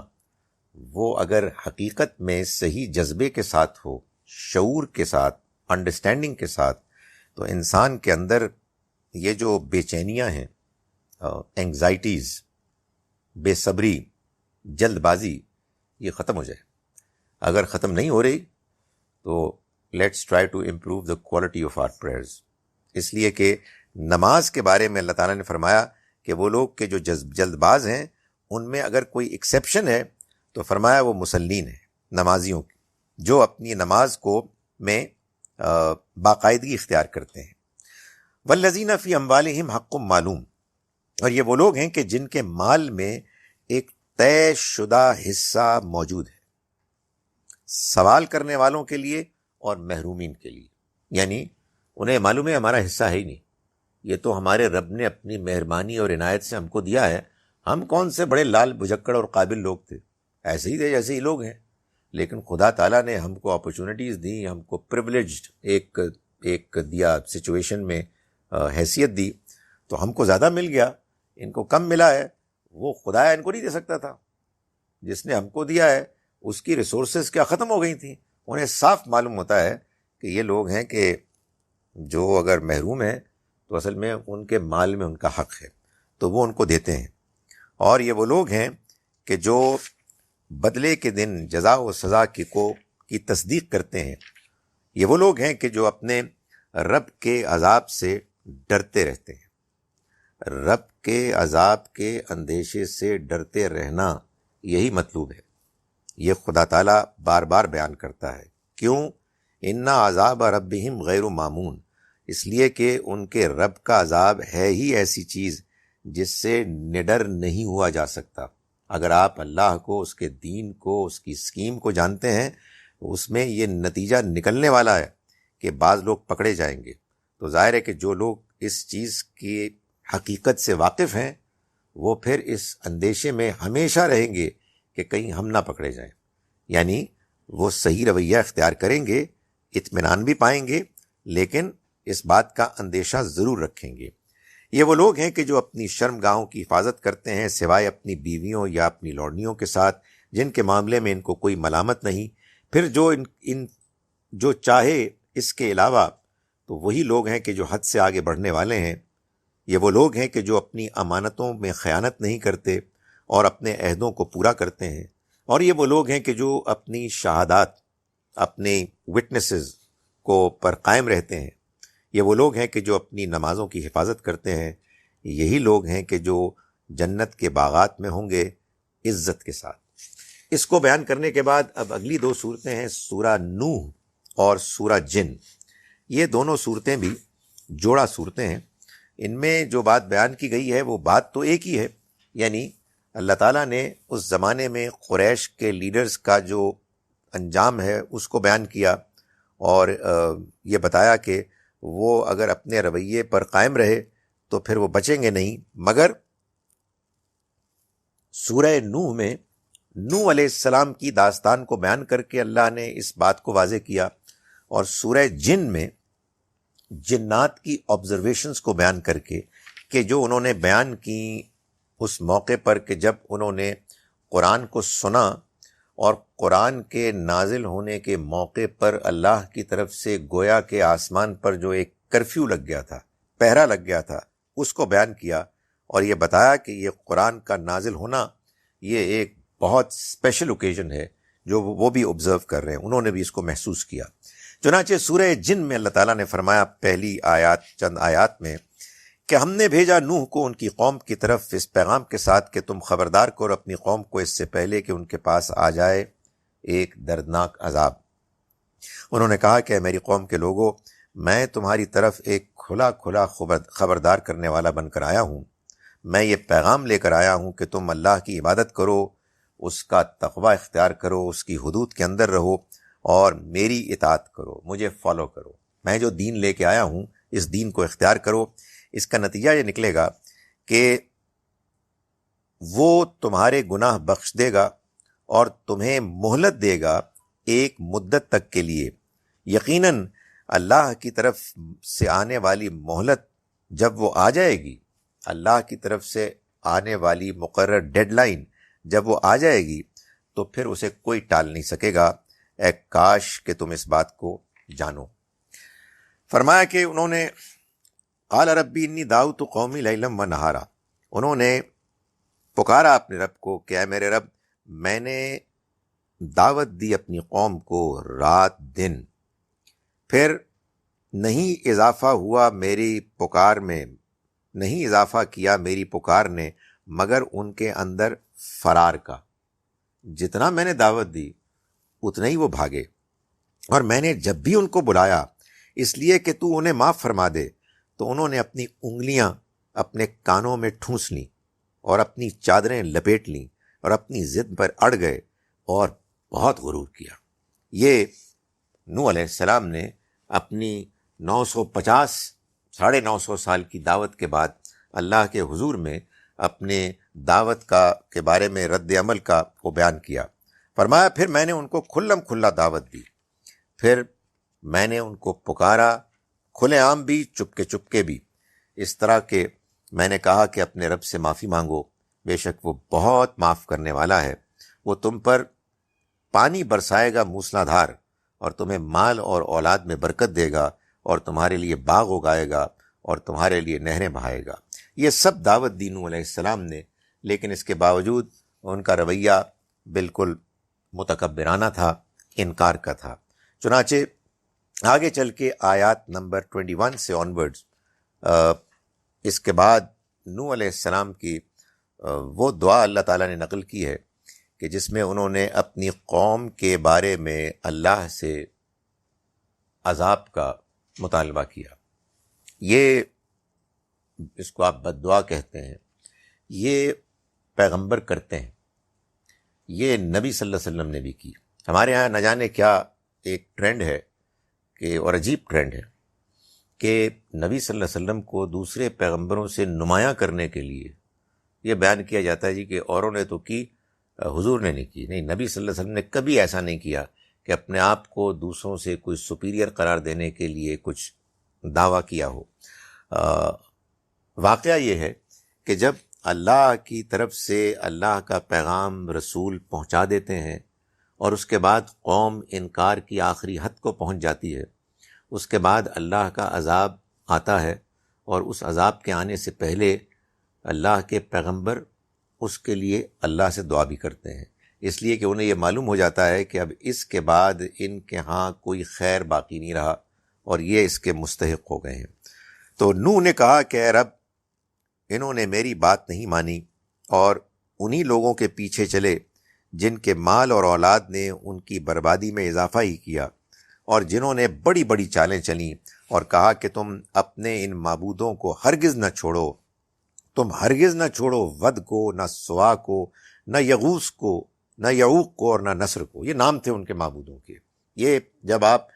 وہ اگر حقیقت میں صحیح جذبے کے ساتھ ہو، شعور کے ساتھ، انڈرسٹینڈنگ کے ساتھ، تو انسان کے اندر یہ جو بے چینیاں ہیں، اینگزائٹیز، بے صبری، جلد بازی، یہ ختم ہو جائے. اگر ختم نہیں ہو رہی تو let's try to improve the quality of our prayers. اس لیے کہ نماز کے بارے میں اللہ تعالیٰ نے فرمایا کہ وہ لوگ کہ جو جلد باز ہیں ان میں اگر کوئی ایکسیپشن ہے تو فرمایا وہ مسلین ہیں، نمازیوں کی، جو اپنی نماز کو میں باقاعدگی اختیار کرتے ہیں. والذین فی اموالہم حق معلوم، اور یہ وہ لوگ ہیں کہ جن کے مال میں ایک طے شدہ حصہ موجود ہے، سوال کرنے والوں کے لیے اور محرومین کے لیے. یعنی انہیں معلوم ہے ہمارا حصہ ہے ہی نہیں، یہ تو ہمارے رب نے اپنی مہربانی اور عنایت سے ہم کو دیا ہے. ہم کون سے بڑے لال بھجکڑ اور قابل لوگ تھے، ایسے ہی تھے جیسے ہی لوگ ہیں، لیکن خدا تعالیٰ نے ہم کو اپرچونٹیز دی، ہم کو پریولیجڈ ایک دیا، سچویشن میں حیثیت دی، تو ہم کو زیادہ مل گیا، ان کو کم ملا ہے. وہ خدا ان کو نہیں دے سکتا تھا، جس نے ہم کو دیا ہے اس کی ریسورسز کیا ختم ہو گئی تھیں. انہیں صاف معلوم ہوتا ہے کہ یہ لوگ ہیں کہ جو اگر محروم ہیں تو اصل میں ان کے مال میں ان کا حق ہے، تو وہ ان کو دیتے ہیں. اور یہ وہ لوگ ہیں کہ جو بدلے کے دن جزا و سزا کی تصدیق کرتے ہیں. یہ وہ لوگ ہیں کہ جو اپنے رب کے عذاب سے ڈرتے رہتے ہیں. رب کے عذاب کے اندیشے سے ڈرتے رہنا یہی مطلوب ہے. یہ خدا تعالیٰ بار بار بیان کرتا ہے. کیوں؟ اِنَّ عذاب ربہم غیر معمون، اس لیے کہ ان کے رب کا عذاب ہے ہی ایسی چیز جس سے نڈر نہیں ہوا جا سکتا. اگر آپ اللہ کو، اس کے دین کو، اس کی اسکیم کو جانتے ہیں، اس میں یہ نتیجہ نکلنے والا ہے کہ بعض لوگ پکڑے جائیں گے. تو ظاہر ہے کہ جو لوگ اس چیز کی حقیقت سے واقف ہیں وہ پھر اس اندیشے میں ہمیشہ رہیں گے کہ کہیں ہم نہ پکڑے جائیں. یعنی وہ صحیح رویہ اختیار کریں گے، اطمینان بھی پائیں گے، لیکن اس بات کا اندیشہ ضرور رکھیں گے. یہ وہ لوگ ہیں کہ جو اپنی شرم گاہوں کی حفاظت کرتے ہیں سوائے اپنی بیویوں یا اپنی لوڈنیوں کے ساتھ جن کے معاملے میں ان کو کوئی ملامت نہیں. پھر جو چاہے اس کے علاوہ، تو وہی لوگ ہیں کہ جو حد سے آگے بڑھنے والے ہیں. یہ وہ لوگ ہیں کہ جو اپنی امانتوں میں خیانت نہیں کرتے اور اپنے عہدوں کو پورا کرتے ہیں. اور یہ وہ لوگ ہیں کہ جو اپنی شہادات، اپنے وٹنسز کو پر قائم رہتے ہیں. یہ وہ لوگ ہیں کہ جو اپنی نمازوں کی حفاظت کرتے ہیں. یہی لوگ ہیں کہ جو جنت کے باغات میں ہوں گے عزت کے ساتھ. اس کو بیان کرنے کے بعد اب اگلی 2 صورتیں ہیں، سورہ نوح اور سورہ جن. یہ دونوں صورتیں بھی جوڑا صورتیں ہیں. ان میں جو بات بیان کی گئی ہے وہ بات تو ایک ہی ہے. یعنی اللہ تعالیٰ نے اس زمانے میں قریش کے لیڈرز کا جو انجام ہے اس کو بیان کیا، اور یہ بتایا کہ وہ اگر اپنے رویے پر قائم رہے تو پھر وہ بچیں گے نہیں. مگر سورہ نوح میں نوح علیہ السلام کی داستان کو بیان کر کے اللہ نے اس بات کو واضح کیا، اور سورہ جن میں جنات کی آبزرویشنز کو بیان کر کے کہ جو انہوں نے بیان کی اس موقع پر کہ جب انہوں نے قرآن کو سنا، اور قرآن کے نازل ہونے کے موقع پر اللہ کی طرف سے گویا کہ آسمان پر جو ایک کرفیو لگ گیا تھا، پہرا لگ گیا تھا، اس کو بیان کیا، اور یہ بتایا کہ یہ قرآن کا نازل ہونا یہ ایک بہت اسپیشل اوکیزن ہے جو وہ بھی آبزرو کر رہے ہیں، انہوں نے بھی اس کو محسوس کیا۔ چنانچہ سورہ جن میں اللہ تعالیٰ نے فرمایا پہلی آیات، چند آیات میں، کہ ہم نے بھیجا نوح کو ان کی قوم کی طرف اس پیغام کے ساتھ کہ تم خبردار کرو اپنی قوم کو اس سے پہلے کہ ان کے پاس آ جائے ایک دردناک عذاب۔ انہوں نے کہا کہ میری قوم کے لوگوں، میں تمہاری طرف ایک کھلا کھلا خبردار کرنے والا بن کر آیا ہوں۔ میں یہ پیغام لے کر آیا ہوں کہ تم اللہ کی عبادت کرو، اس کا تقوی اختیار کرو، اس کی حدود کے اندر رہو، اور میری اطاعت کرو، مجھے فالو کرو۔ میں جو دین لے کے آیا ہوں اس دین کو اختیار کرو۔ اس کا نتیجہ یہ نکلے گا کہ وہ تمہارے گناہ بخش دے گا اور تمہیں مہلت دے گا ایک مدت تک کے لیے۔ یقیناً اللہ کی طرف سے آنے والی مہلت جب وہ آ جائے گی، اللہ کی طرف سے آنے والی مقرر ڈیڈ لائن جب وہ آ جائے گی، تو پھر اسے کوئی ٹال نہیں سکے گا۔ اے کاش کہ تم اس بات کو جانو۔ فرمایا کہ انہوں نے قال ربی انی دعوت قومی لیلا و نہارا، انہوں نے پکارا اپنے رب کو کہ اے میرے رب، میں نے دعوت دی اپنی قوم کو رات دن، پھر نہیں اضافہ ہوا میری پکار میں، نہیں اضافہ کیا میری پکار نے مگر ان کے اندر فرار کا۔ جتنا میں نے دعوت دی اتنا ہی وہ بھاگے، اور میں نے جب بھی ان کو بلایا اس لیے کہ تو انہیں معاف فرما دے، تو انہوں نے اپنی انگلیاں اپنے کانوں میں ٹھونس لیں اور اپنی چادریں لپیٹ لیں اور اپنی ضد پر اڑ گئے اور بہت غرور کیا۔ یہ نوح علیہ السلام نے اپنی 950 سال کی دعوت کے بعد اللہ کے حضور میں اپنے دعوت کے بارے میں رد عمل کو بیان کیا۔ فرمایا پھر میں نے ان کو کھلم کھلا دعوت دی، پھر میں نے ان کو پکارا کھلے عام بھی، چپکے بھی، اس طرح کہ میں نے کہا کہ اپنے رب سے معافی مانگو، بے شک وہ بہت معاف کرنے والا ہے۔ وہ تم پر پانی برسائے گا موسلا دھار، اور تمہیں مال اور اولاد میں برکت دے گا، اور تمہارے لیے باغ اگائے گا، اور تمہارے لیے نہریں بہائے گا۔ یہ سب دعوت دی نوح علیہ السلام نے، لیکن اس کے باوجود ان کا رویہ بالکل متکبرانہ تھا، انکار کا تھا۔ چنانچہ آگے چل کے آیات نمبر 21 سے آنورڈز، اس کے بعد نوح علیہ السلام کی وہ دعا اللہ تعالیٰ نے نقل کی ہے کہ جس میں انہوں نے اپنی قوم کے بارے میں اللہ سے عذاب کا مطالبہ کیا۔ یہ اس کو آپ بد دعا کہتے ہیں، یہ پیغمبر کرتے ہیں، یہ نبی صلی اللہ علیہ وسلم نے بھی کی۔ ہمارے ہاں نہ جانے کیا ایک ٹرینڈ ہے اور عجیب ٹرینڈ ہے کہ نبی صلی اللہ علیہ وسلم کو دوسرے پیغمبروں سے نمایاں کرنے کے لیے یہ بیان کیا جاتا ہے جی کہ اوروں نے تو کی، حضور نے نہیں کی۔ نہیں، نبی صلی اللہ علیہ وسلم نے کبھی ایسا نہیں کیا کہ اپنے آپ کو دوسروں سے کوئی سپیریئر قرار دینے کے لیے کچھ دعویٰ کیا ہو۔ واقعہ یہ ہے کہ جب اللہ کی طرف سے اللہ کا پیغام رسول پہنچا دیتے ہیں اور اس کے بعد قوم انکار کی آخری حد کو پہنچ جاتی ہے، اس کے بعد اللہ کا عذاب آتا ہے، اور اس عذاب کے آنے سے پہلے اللہ کے پیغمبر اس کے لیے اللہ سے دعا بھی کرتے ہیں، اس لیے کہ انہیں یہ معلوم ہو جاتا ہے کہ اب اس کے بعد ان کے ہاں کوئی خیر باقی نہیں رہا اور یہ اس کے مستحق ہو گئے ہیں۔ تو نوح نے کہا کہ اے رب، انہوں نے میری بات نہیں مانی اور انہی لوگوں کے پیچھے چلے جن کے مال اور اولاد نے ان کی بربادی میں اضافہ ہی کیا، اور جنہوں نے بڑی بڑی چالیں چلیں اور کہا کہ تم اپنے ان معبودوں کو ہرگز نہ چھوڑو، تم ہرگز نہ چھوڑو ود کو، نہ سوا کو، نہ یغوث کو، نہ یعوق کو، اور نہ نصر کو۔ یہ نام تھے ان کے معبودوں کے۔ یہ جب آپ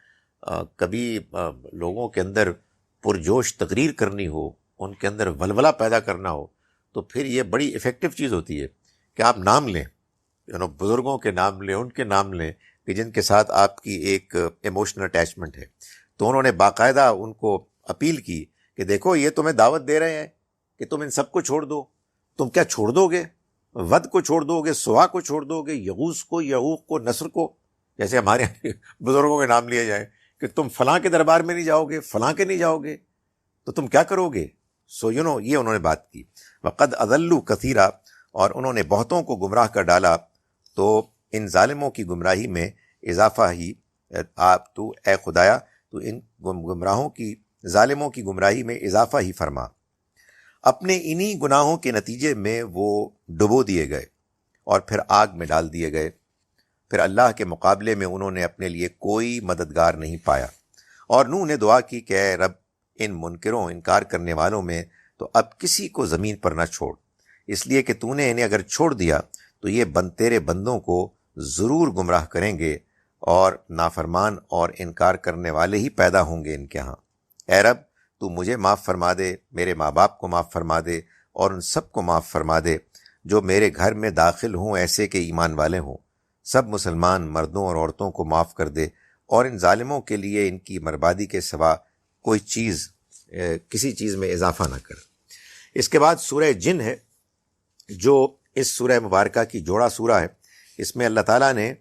کبھی لوگوں کے اندر پرجوش تقریر کرنی ہو، ان کے اندر ولولہ پیدا کرنا ہو، تو پھر یہ بڑی افیکٹو چیز ہوتی ہے کہ آپ نام لیں بزرگوں کے نام لیں، ان کے نام لیں کہ جن کے ساتھ آپ کی ایک ایموشنل اٹیچمنٹ ہے. تو انہوں نے باقاعدہ ان کو اپیل کی کہ دیکھو یہ تمہیں دعوت دے رہے ہیں کہ تم ان سب کو چھوڑ دو. تم کیا چھوڑ دو گے؟ ود کو چھوڑ دو گے، سوا کو چھوڑ دو گے، یغوث کو، یعوق کو، نصر کو، جیسے ہمارے بزرگوں کے نام لیے جائیں کہ تم فلاں کے دربار میں نہیں جاؤ گے، فلاں کے نہیں جاؤ گے، تو تم کیا کرو گے؟ سو یہ انہوں نے بات کی. وقد اضلوا کثیرا، اور انہوں نے بہتوں کو گمراہ کر ڈالا. تو ان ظالموں کی گمراہی میں اضافہ ہی آپ تو اے خدایا تو ان گمراہوں کی، ظالموں کی گمراہی میں اضافہ ہی فرما. اپنے انہی گناہوں کے نتیجے میں وہ ڈبو دیے گئے اور پھر آگ میں ڈال دیے گئے. پھر اللہ کے مقابلے میں انہوں نے اپنے لیے کوئی مددگار نہیں پایا. اور نوح نے دعا کی کہ اے رب، ان منکروں، انکار کرنے والوں میں تو اب کسی کو زمین پر نہ چھوڑ، اس لیے کہ تو نے انہیں اگر چھوڑ دیا تو یہ تیرے بندوں کو ضرور گمراہ کریں گے، اور نافرمان اور انکار کرنے والے ہی پیدا ہوں گے ان کے ہاں. اے رب، تو مجھے معاف فرما دے، میرے ماں باپ کو معاف فرما دے، اور ان سب کو معاف فرما دے جو میرے گھر میں داخل ہوں ایسے کہ ایمان والے ہوں. سب مسلمان مردوں اور عورتوں کو معاف کر دے، اور ان ظالموں کے لیے ان کی بربادی کے سوا کوئی چیز، کسی چیز میں اضافہ نہ کر. اس کے بعد سورہ جن ہے، جو اس سورہ مبارکہ کی جوڑا سورہ ہے. اس میں اللہ تعالیٰ نے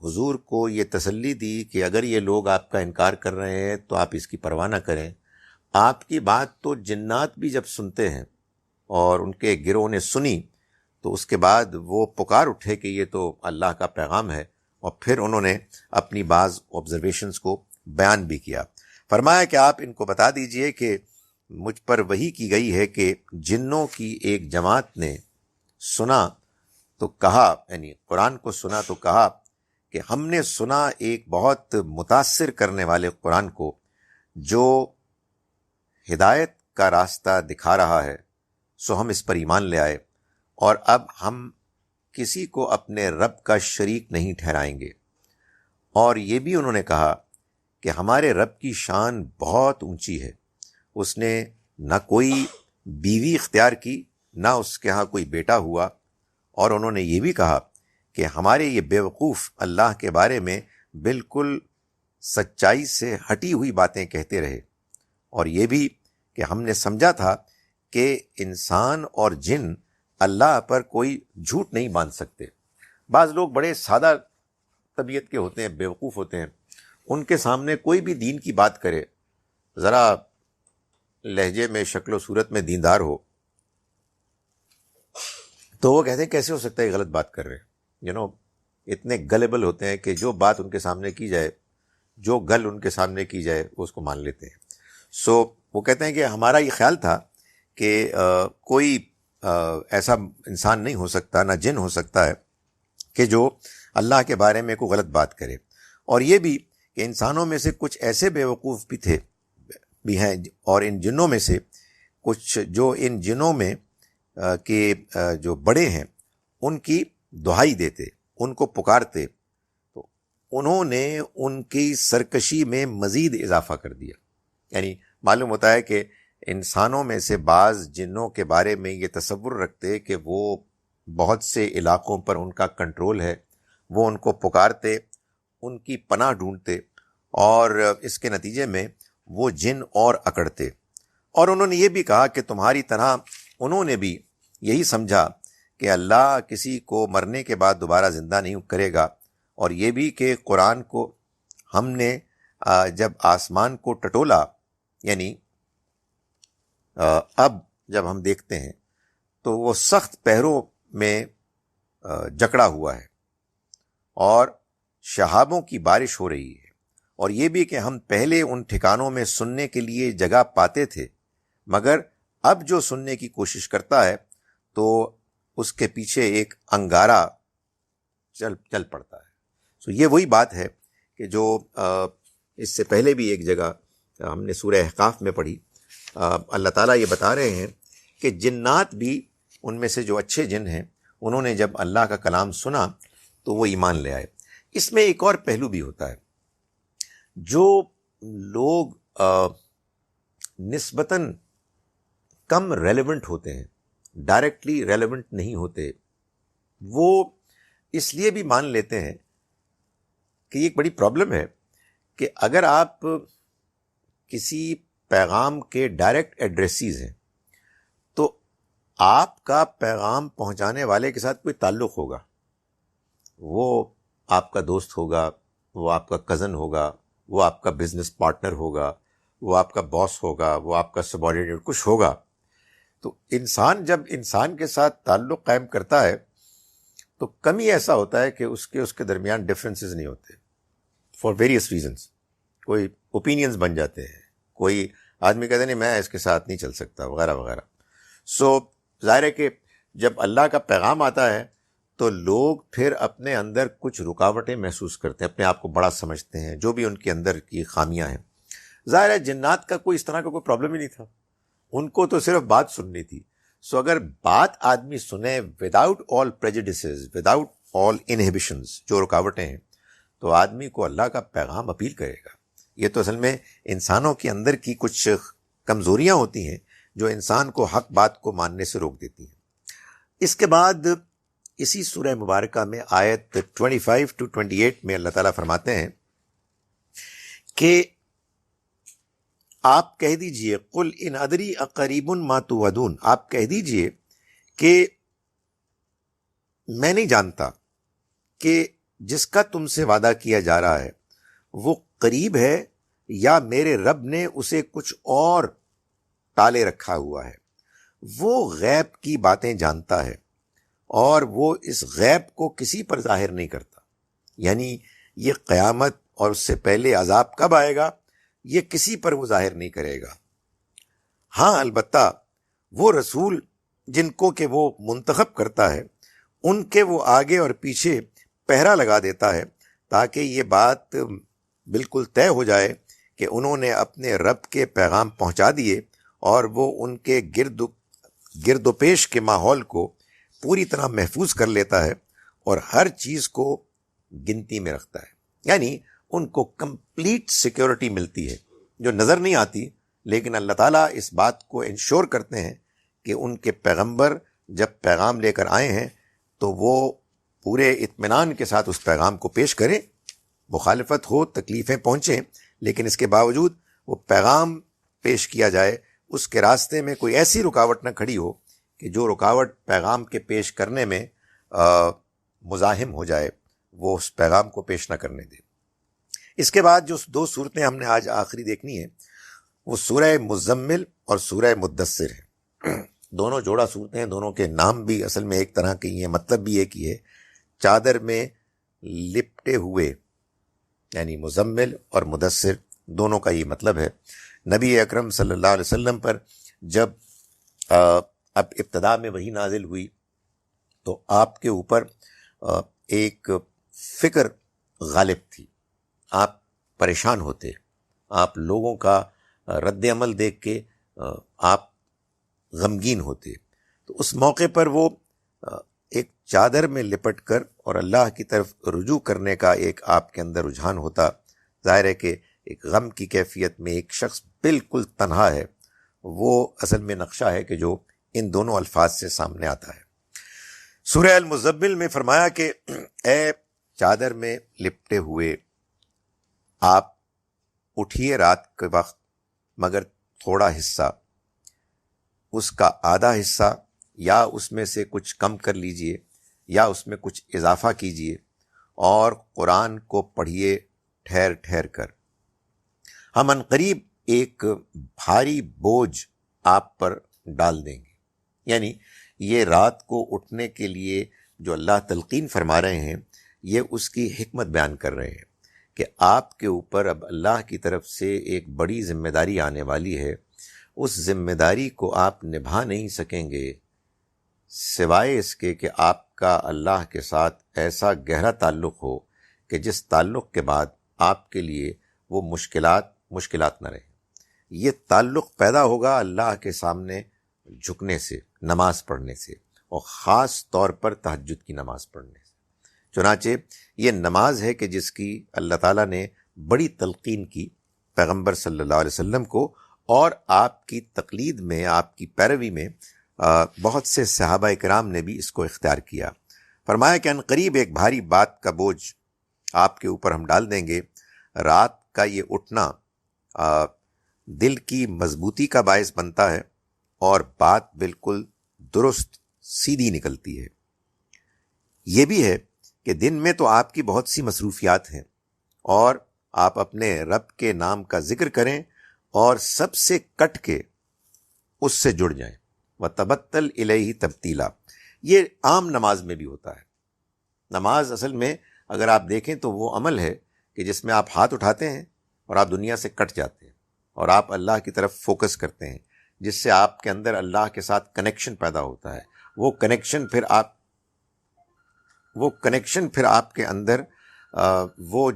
حضور کو یہ تسلی دی کہ اگر یہ لوگ آپ کا انکار کر رہے ہیں تو آپ اس کی پرواہ نہ کریں. آپ کی بات تو جنات بھی جب سنتے ہیں، اور ان کے گروہ نے سنی، تو اس کے بعد وہ پکار اٹھے کہ یہ تو اللہ کا پیغام ہے، اور پھر انہوں نے اپنی بعض آبزرویشنز کو بیان بھی کیا. فرمایا کہ آپ ان کو بتا دیجئے کہ مجھ پر وحی کی گئی ہے کہ جنوں کی ایک جماعت نے سنا تو کہا، یعنی قرآن کو سنا تو کہا کہ ہم نے سنا ایک بہت متاثر کرنے والے قرآن کو جو ہدایت کا راستہ دکھا رہا ہے، سو ہم اس پر ایمان لے آئے، اور اب ہم کسی کو اپنے رب کا شریک نہیں ٹھہرائیں گے. اور یہ بھی انہوں نے کہا کہ ہمارے رب کی شان بہت اونچی ہے، اس نے نہ کوئی بیوی اختیار کی، نہ اس کے ہاں کوئی بیٹا ہوا. اور انہوں نے یہ بھی کہا کہ ہمارے یہ بیوقوف اللہ کے بارے میں بالکل سچائی سے ہٹی ہوئی باتیں کہتے رہے. اور یہ بھی کہ ہم نے سمجھا تھا کہ انسان اور جن اللہ پر کوئی جھوٹ نہیں باندھ سکتے. بعض لوگ بڑے سادہ طبیعت کے ہوتے ہیں، بیوقوف ہوتے ہیں، ان کے سامنے کوئی بھی دین کی بات کرے، ذرا لہجے میں، شکل و صورت میں دیندار ہو، تو وہ کہتے ہیں کیسے ہو سکتا ہے یہ غلط بات کر رہے ہیں. اتنے گلیبل ہوتے ہیں کہ جو بات ان کے سامنے کی جائے، جو گل ان کے سامنے کی جائے، وہ اس کو مان لیتے ہیں. سو وہ کہتے ہیں کہ ہمارا یہ خیال تھا کہ کوئی ایسا انسان نہیں ہو سکتا، نہ جن ہو سکتا ہے کہ جو اللہ کے بارے میں کوئی غلط بات کرے. اور یہ بھی کہ انسانوں میں سے کچھ ایسے بیوقوف بھی ہیں، اور ان جنوں میں سے کچھ جو ان جنوں میں کہ جو بڑے ہیں ان کی دہائی دیتے، ان کو پکارتے، تو انہوں نے ان کی سرکشی میں مزید اضافہ کر دیا. یعنی معلوم ہوتا ہے کہ انسانوں میں سے بعض جنوں کے بارے میں یہ تصور رکھتے کہ وہ بہت سے علاقوں پر ان کا کنٹرول ہے، وہ ان کو پکارتے، ان کی پناہ ڈھونڈتے، اور اس کے نتیجے میں وہ جن اور اکڑتے. اور انہوں نے یہ بھی کہا کہ تمہاری طرح انہوں نے بھی یہی سمجھا کہ اللہ کسی کو مرنے کے بعد دوبارہ زندہ نہیں کرے گا. اور یہ بھی کہ قرآن کو ہم نے جب آسمان کو ٹٹولا، یعنی اب جب ہم دیکھتے ہیں تو وہ سخت پہروں میں جکڑا ہوا ہے اور شہابوں کی بارش ہو رہی ہے. اور یہ بھی کہ ہم پہلے ان ٹھکانوں میں سننے کے لیے جگہ پاتے تھے، مگر اب جو سننے کی کوشش کرتا ہے تو اس کے پیچھے ایک انگارہ چل پڑتا ہے. سو یہ وہی بات ہے کہ جو اس سے پہلے بھی ایک جگہ ہم نے سورہ احقاف میں پڑھی. اللہ تعالیٰ یہ بتا رہے ہیں کہ جنات بھی، ان میں سے جو اچھے جن ہیں، انہوں نے جب اللہ کا کلام سنا تو وہ ایمان لے آئے. اس میں ایک اور پہلو بھی ہوتا ہے. جو لوگ نسبتاً کم ریلیونٹ ہوتے ہیں، ڈائریکٹلی ریلیونٹ نہیں ہوتے، وہ اس لیے بھی مان لیتے ہیں کہ یہ ایک بڑی پرابلم ہے کہ اگر آپ کسی پیغام کے ڈائریکٹ ایڈریسیز ہیں تو آپ کا پیغام پہنچانے والے کے ساتھ کوئی تعلق ہوگا، وہ آپ کا دوست ہوگا، وہ آپ کا کزن ہوگا، وہ آپ کا بزنس پارٹنر ہوگا، وہ آپ کا باس ہوگا، وہ آپ کا سبارڈینیٹ کچھ ہوگا. تو انسان جب انسان کے ساتھ تعلق قائم کرتا ہے تو کمی ایسا ہوتا ہے کہ اس کے درمیان ڈفرینسز نہیں ہوتے فار ویریس ریزنس. کوئی اوپینینز بن جاتے ہیں، کوئی آدمی کہتے نہیں میں اس کے ساتھ نہیں چل سکتا وغیرہ وغیرہ. سو ظاہر ہے کہ جب اللہ کا پیغام آتا ہے تو لوگ پھر اپنے اندر کچھ رکاوٹیں محسوس کرتے ہیں، اپنے آپ کو بڑا سمجھتے ہیں، جو بھی ان کے اندر کی خامیاں ہیں. ظاہر ہے جنات کا کوئی اس طرح کا کوئی پرابلم ہی نہیں تھا، ان کو تو صرف بات سننی تھی. سو اگر بات آدمی سنے وداؤٹ آل پریجڈسز، وداؤٹ آل انہیبیشنز، جو رکاوٹیں ہیں، تو آدمی کو اللہ کا پیغام اپیل کرے گا. یہ تو اصل میں انسانوں کے اندر کی کچھ کمزوریاں ہوتی ہیں جو انسان کو حق بات کو ماننے سے روک دیتی ہیں. اس کے بعد اسی سورہ مبارکہ میں آیت 25 to 28 میں اللہ تعالیٰ فرماتے ہیں کہ آپ کہہ دیجئے قل ان ادری اقریب ما توعدون، آپ کہہ دیجئے کہ میں نہیں جانتا کہ جس کا تم سے وعدہ کیا جا رہا ہے وہ قریب ہے یا میرے رب نے اسے کچھ اور ٹالے رکھا ہوا ہے. وہ غیب کی باتیں جانتا ہے اور وہ اس غیب کو کسی پر ظاہر نہیں کرتا. یعنی یہ قیامت اور اس سے پہلے عذاب کب آئے گا یہ کسی پر وہ ظاہر نہیں کرے گا. ہاں البتہ وہ رسول جن کو کہ وہ منتخب کرتا ہے ان کے وہ آگے اور پیچھے پہرا لگا دیتا ہے تاکہ یہ بات بالکل طے ہو جائے کہ انہوں نے اپنے رب کے پیغام پہنچا دیے اور وہ ان کے گرد و پیش کے ماحول کو پوری طرح محفوظ کر لیتا ہے اور ہر چیز کو گنتی میں رکھتا ہے. یعنی ان کو کمپلیٹ سیکیورٹی ملتی ہے جو نظر نہیں آتی، لیکن اللہ تعالیٰ اس بات کو انشور کرتے ہیں کہ ان کے پیغمبر جب پیغام لے کر آئے ہیں تو وہ پورے اطمینان کے ساتھ اس پیغام کو پیش کریں، مخالفت ہو، تکلیفیں پہنچیں، لیکن اس کے باوجود وہ پیغام پیش کیا جائے، اس کے راستے میں کوئی ایسی رکاوٹ نہ کھڑی ہو کہ جو رکاوٹ پیغام کے پیش کرنے میں مزاحم ہو جائے، وہ اس پیغام کو پیش نہ کرنے دے. اس کے بعد جو دو صورتیں ہم نے آج آخری دیکھنی ہیں وہ سورہ مزمل اور سورہ مدثر ہے. دونوں جوڑا صورتیں ہیں، دونوں کے نام بھی اصل میں ایک طرح کے ہی ہیں، مطلب بھی ایک ہی ہے، چادر میں لپٹے ہوئے، یعنی مزمل اور مدثر دونوں کا یہ مطلب ہے. نبی اکرم صلی اللہ علیہ وسلم پر جب اب ابتدا میں وحی نازل ہوئی تو آپ کے اوپر ایک فکر غالب تھی، آپ پریشان ہوتے، آپ لوگوں کا رد عمل دیکھ کے آپ غمگین ہوتے. تو اس موقع پر وہ ایک چادر میں لپٹ کر اور اللہ کی طرف رجوع کرنے کا ایک آپ کے اندر رجحان ہوتا. ظاہر ہے کہ ایک غم کی کیفیت میں ایک شخص بالکل تنہا ہے، وہ اصل میں نقشہ ہے کہ جو ان دونوں الفاظ سے سامنے آتا ہے. سورہ المزمل میں فرمایا کہ اے چادر میں لپٹے ہوئے آپ اٹھیے رات کے وقت، مگر تھوڑا حصہ، اس کا آدھا حصہ یا اس میں سے کچھ کم کر لیجئے یا اس میں کچھ اضافہ کیجئے اور قرآن کو پڑھیے ٹھہر ٹھہر کر. ہم عنقریب ایک بھاری بوجھ آپ پر ڈال دیں گے. یعنی یہ رات کو اٹھنے کے لیے جو اللہ تلقین فرما رہے ہیں یہ اس کی حکمت بیان کر رہے ہیں کہ آپ کے اوپر اب اللہ کی طرف سے ایک بڑی ذمہ داری آنے والی ہے. اس ذمہ داری کو آپ نبھا نہیں سکیں گے سوائے اس کے کہ آپ کا اللہ کے ساتھ ایسا گہرا تعلق ہو کہ جس تعلق کے بعد آپ کے لیے وہ مشکلات نہ رہیں. یہ تعلق پیدا ہوگا اللہ کے سامنے جھکنے سے، نماز پڑھنے سے، اور خاص طور پر تہجد کی نماز پڑھنے سے. چنانچہ یہ نماز ہے کہ جس کی اللہ تعالیٰ نے بڑی تلقین کی پیغمبر صلی اللہ علیہ وسلم کو، اور آپ کی تقلید میں، آپ کی پیروی میں بہت سے صحابہ کرام نے بھی اس کو اختیار کیا. فرمایا کہ عنقریب ایک بھاری بات کا بوجھ آپ کے اوپر ہم ڈال دیں گے. رات کا یہ اٹھنا دل کی مضبوطی کا باعث بنتا ہے اور بات بالکل درست سیدھی نکلتی ہے. یہ بھی ہے کہ دن میں تو آپ کی بہت سی مصروفیات ہیں اور آپ اپنے رب کے نام کا ذکر کریں اور سب سے کٹ کے اس سے جڑ جائیں. وَتَبَتَّلْ إِلَيْهِ تَبْتِيلًا. یہ عام نماز میں بھی ہوتا ہے. نماز اصل میں اگر آپ دیکھیں تو وہ عمل ہے کہ جس میں آپ ہاتھ اٹھاتے ہیں اور آپ دنیا سے کٹ جاتے ہیں اور آپ اللہ کی طرف فوکس کرتے ہیں، جس سے آپ کے اندر اللہ کے ساتھ کنیکشن پیدا ہوتا ہے. وہ کنیکشن پھر آپ کے اندر وہ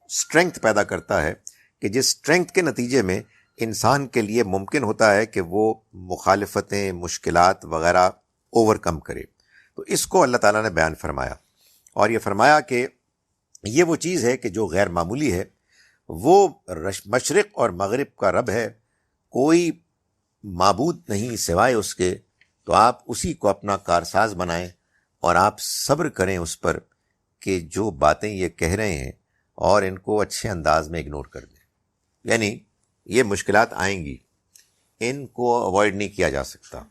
اسٹرینگتھ پیدا کرتا ہے کہ جس اسٹرینگتھ کے نتیجے میں انسان کے لیے ممکن ہوتا ہے کہ وہ مخالفتیں، مشکلات وغیرہ اوور کم کرے. تو اس کو اللہ تعالیٰ نے بیان فرمایا اور یہ فرمایا کہ یہ وہ چیز ہے کہ جو غیر معمولی ہے. وہ مشرق اور مغرب کا رب ہے، کوئی معبود نہیں سوائے اس کے. تو آپ اسی کو اپنا کارساز بنائیں اور آپ صبر کریں اس پر کہ جو باتیں یہ کہہ رہے ہیں اور ان کو اچھے انداز میں اگنور کر دیں. یعنی یہ مشکلات آئیں گی، ان کو اوائڈ نہیں کیا جا سکتا.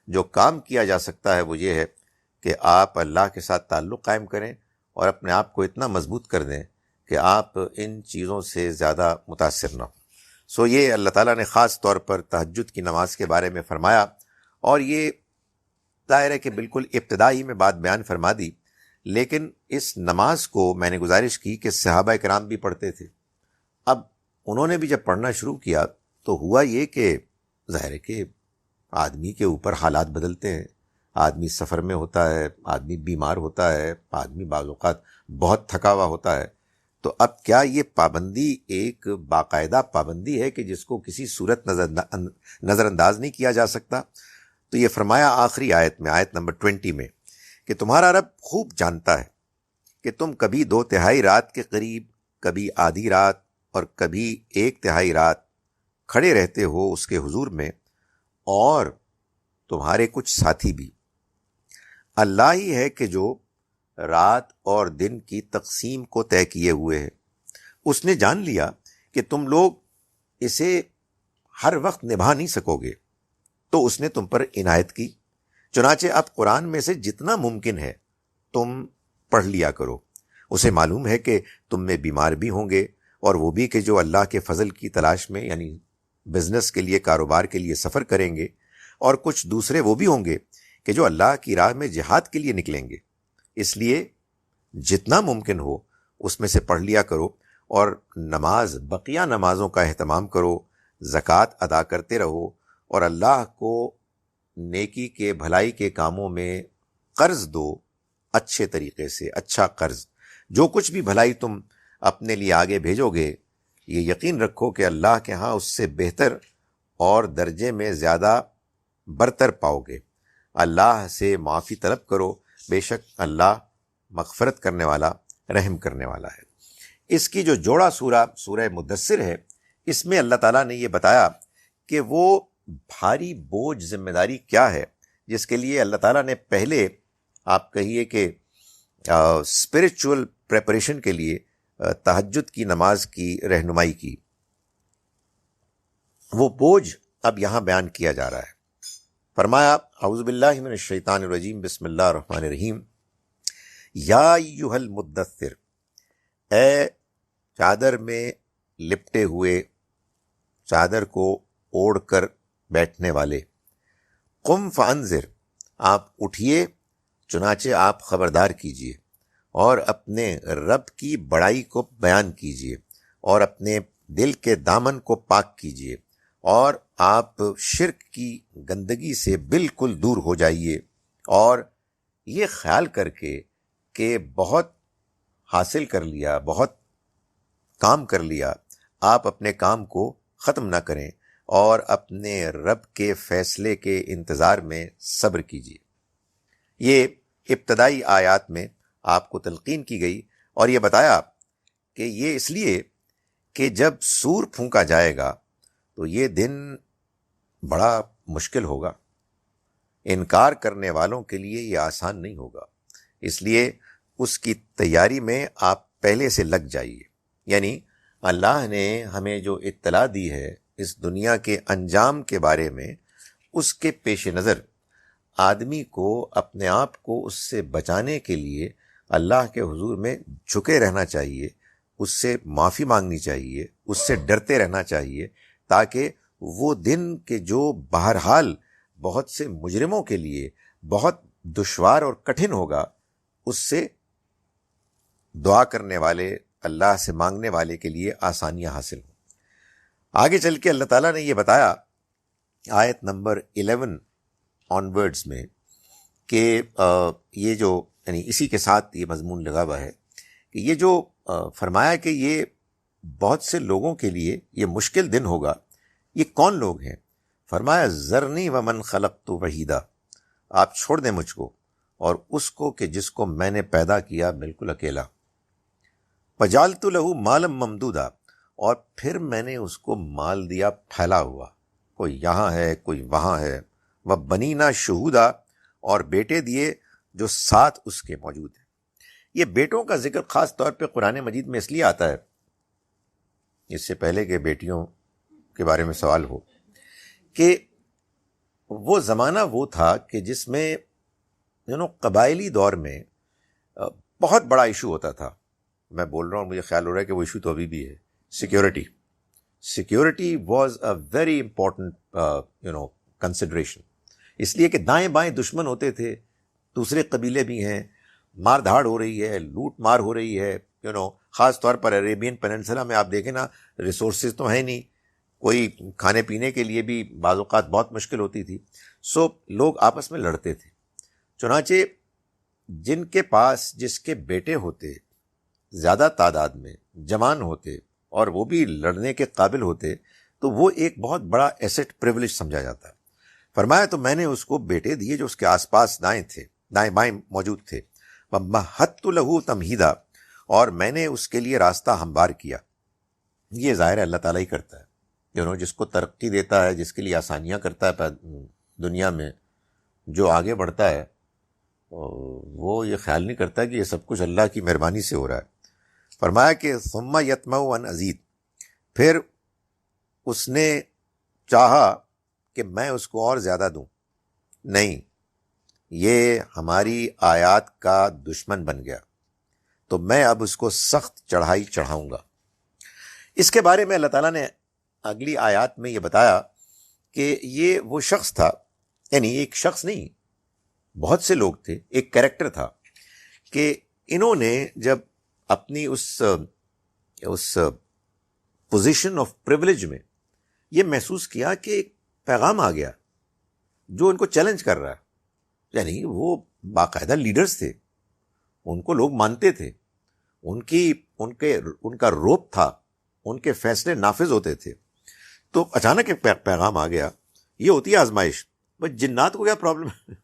جو کام کیا جا سکتا ہے وہ یہ ہے کہ آپ اللہ کے ساتھ تعلق قائم کریں اور اپنے آپ کو اتنا مضبوط کر دیں کہ آپ ان چیزوں سے زیادہ متاثر نہ ہوں. یہ اللہ تعالیٰ نے خاص طور پر تہجد کی نماز کے بارے میں فرمایا اور یہ ظاہر ہے کہ بالکل ابتدائی میں بات بیان فرما دی، لیکن اس نماز کو میں نے گزارش کی کہ صحابہ کرام بھی پڑھتے تھے. اب انہوں نے بھی جب پڑھنا شروع کیا تو ہوا یہ کہ ظاہر ہے کہ آدمی کے اوپر حالات بدلتے ہیں. آدمی سفر میں ہوتا ہے، آدمی بیمار ہوتا ہے، آدمی بعض اوقات بہت تھکا ہوا ہوتا ہے. تو اب کیا یہ پابندی ایک باقاعدہ پابندی ہے کہ جس کو کسی صورت نظر انداز نہیں کیا جا سکتا؟ تو یہ فرمایا آخری آیت میں، آیت نمبر 20 میں، کہ تمہارا رب خوب جانتا ہے کہ تم کبھی 2/3 رات کے قریب، کبھی آدھی رات اور کبھی 1/3 رات کھڑے رہتے ہو اس کے حضور میں، اور تمہارے کچھ ساتھی بھی. اللہ ہی ہے کہ جو رات اور دن کی تقسیم کو طے کیے ہوئے ہے. اس نے جان لیا کہ تم لوگ اسے ہر وقت نبھا نہیں سکو گے، تو اس نے تم پر عنایت کی. چنانچہ اب قرآن میں سے جتنا ممکن ہے تم پڑھ لیا کرو. اسے معلوم ہے کہ تم میں بیمار بھی ہوں گے، اور وہ بھی کہ جو اللہ کے فضل کی تلاش میں، یعنی بزنس کے لیے، کاروبار کے لیے سفر کریں گے، اور کچھ دوسرے وہ بھی ہوں گے کہ جو اللہ کی راہ میں جہاد کے لیے نکلیں گے. اس لیے جتنا ممکن ہو اس میں سے پڑھ لیا کرو، اور بقیہ نمازوں کا اہتمام کرو، زکوٰۃ ادا کرتے رہو، اور اللہ کو نیکی کے، بھلائی کے کاموں میں قرض دو اچھے طریقے سے. اچھا قرض، جو کچھ بھی بھلائی تم اپنے لیے آگے بھیجو گے، یہ یقین رکھو کہ اللہ کے ہاں اس سے بہتر اور درجے میں زیادہ برتر پاؤ گے. اللہ سے معافی طلب کرو، بے شک اللہ مغفرت کرنے والا، رحم کرنے والا ہے. اس کی جو جوڑا سورہ مدثر ہے، اس میں اللہ تعالیٰ نے یہ بتایا کہ وہ بھاری بوجھ ذمہ داری کیا ہے جس کے لیے اللہ تعالیٰ نے پہلے، آپ کہیے کہ اسپرچول پریپریشن کے لیے تہجد کی نماز کی رہنمائی کی. وہ بوجھ اب یہاں بیان کیا جا رہا ہے. فرمایا اعوذ باللہ من الشیطان الرجیم، بسم اللہ الرحمن الرحیم. یا ایھا المدثر، اے چادر میں لپٹے ہوئے، چادر کو اوڑھ کر بیٹھنے والے، قم فانذر، آپ اٹھیے، چنانچہ آپ خبردار کیجیے اور اپنے رب کی بڑائی کو بیان کیجیے اور اپنے دل کے دامن کو پاک کیجیے، اور آپ شرک کی گندگی سے بالکل دور ہو جائیے، اور یہ خیال کر کے کہ بہت حاصل کر لیا، بہت کام کر لیا، آپ اپنے کام کو ختم نہ کریں اور اپنے رب کے فیصلے کے انتظار میں صبر کیجیے. یہ ابتدائی آیات میں آپ کو تلقین کی گئی اور یہ بتایا کہ یہ اس لیے کہ جب سور پھونکا جائے گا تو یہ دن بڑا مشکل ہوگا. انکار کرنے والوں کے لیے یہ آسان نہیں ہوگا. اس لیے اس کی تیاری میں آپ پہلے سے لگ جائیے. یعنی اللہ نے ہمیں جو اطلاع دی ہے اس دنیا کے انجام کے بارے میں، اس کے پیش نظر آدمی کو اپنے آپ کو اس سے بچانے کے لیے اللہ کے حضور میں جھکے رہنا چاہیے، اس سے معافی مانگنی چاہیے، اس سے ڈرتے رہنا چاہیے، تاکہ وہ دن کے جو بہرحال بہت سے مجرموں کے لیے بہت دشوار اور کٹھن ہوگا، اس سے دعا کرنے والے، اللہ سے مانگنے والے کے لیے آسانیاں حاصل ہوں. آگے چل کے اللہ تعالیٰ نے یہ بتایا آیت نمبر 11 آنورڈز میں کہ یہ جو یعنی اسی کے ساتھ یہ مضمون لگا ہوا ہے کہ یہ جو فرمایا کہ یہ بہت سے لوگوں کے لیے یہ مشکل دن ہوگا. یہ کون لوگ ہیں؟ فرمایا ذرنی ومن خلقت وحیدا، آپ چھوڑ دیں مجھ کو اور اس کو کہ جس کو میں نے پیدا کیا بالکل اکیلا. وجعلت لہ مالا ممدودا، اور پھر میں نے اس کو مال دیا پھیلا ہوا، کوئی یہاں ہے کوئی وہاں ہے. وبنینا شہودا، اور بیٹے دیے جو ساتھ اس کے موجود ہیں. یہ بیٹوں کا ذکر خاص طور پہ قرآن مجید میں اس لیے آتا ہے، اس سے پہلے کہ بیٹیوں کے بارے میں سوال ہو، کہ وہ زمانہ وہ تھا کہ جس میں قبائلی دور میں بہت بڑا ایشو ہوتا تھا. میں بول رہا ہوں، مجھے خیال ہو رہا ہے کہ وہ ایشو تو ابھی بھی ہے. Security was a very important consideration, اس لیے کہ دائیں بائیں دشمن ہوتے تھے، دوسرے قبیلے بھی ہیں، مار دھاڑ ہو رہی ہے، لوٹ مار ہو رہی ہے. خاص طور پر عربین پیننسلا میں آپ دیکھیں نا، ریسورسز تو ہیں نہیں، کوئی کھانے پینے کے لیے بھی بعض اوقات بہت مشکل ہوتی تھی. سو لوگ آپس میں لڑتے تھے. چنانچہ جن کے پاس جس کے بیٹے ہوتے زیادہ تعداد میں، جوان ہوتے اور وہ بھی لڑنے کے قابل ہوتے، تو وہ ایک بہت بڑا ایسٹ پریولیج سمجھا جاتا ہے. فرمایا تو میں نے اس کو بیٹے دیے جو اس کے آس پاس دائیں بائیں موجود تھے. وَمَّهَّدتُّ لَهُ تَمْهِيدًا، اور میں نے اس کے لیے راستہ ہموار کیا. یہ ظاہر ہے اللہ تعالیٰ ہی کرتا ہے، جس کو ترقی دیتا ہے، جس کے لیے آسانیاں کرتا ہے دنیا میں، جو آگے بڑھتا ہے وہ یہ خیال نہیں کرتا کہ یہ سب کچھ اللہ کی مہربانی سے ہو رہا ہے. فرمایا کہ ثم یطمع ان ازید، پھر اس نے چاہا کہ میں اس کو اور زیادہ دوں. نہیں، یہ ہماری آیات کا دشمن بن گیا، تو میں اب اس کو سخت چڑھائی چڑھاؤں گا. اس کے بارے میں اللہ تعالیٰ نے اگلی آیات میں یہ بتایا کہ یہ وہ شخص تھا، یعنی ایک شخص نہیں، بہت سے لوگ تھے، ایک کریکٹر تھا کہ انہوں نے جب اپنی اس پوزیشن آف پریولیج میں یہ محسوس کیا کہ ایک پیغام آ گیا جو ان کو چیلنج کر رہا ہے. یعنی وہ باقاعدہ لیڈرز تھے، ان کو لوگ مانتے تھے، ان کا روپ تھا، ان کے فیصلے نافذ ہوتے تھے. تو اچانک ایک پیغام آ گیا. یہ ہوتی ہے آزمائش. بس جنات کو کیا پرابلم ہے؟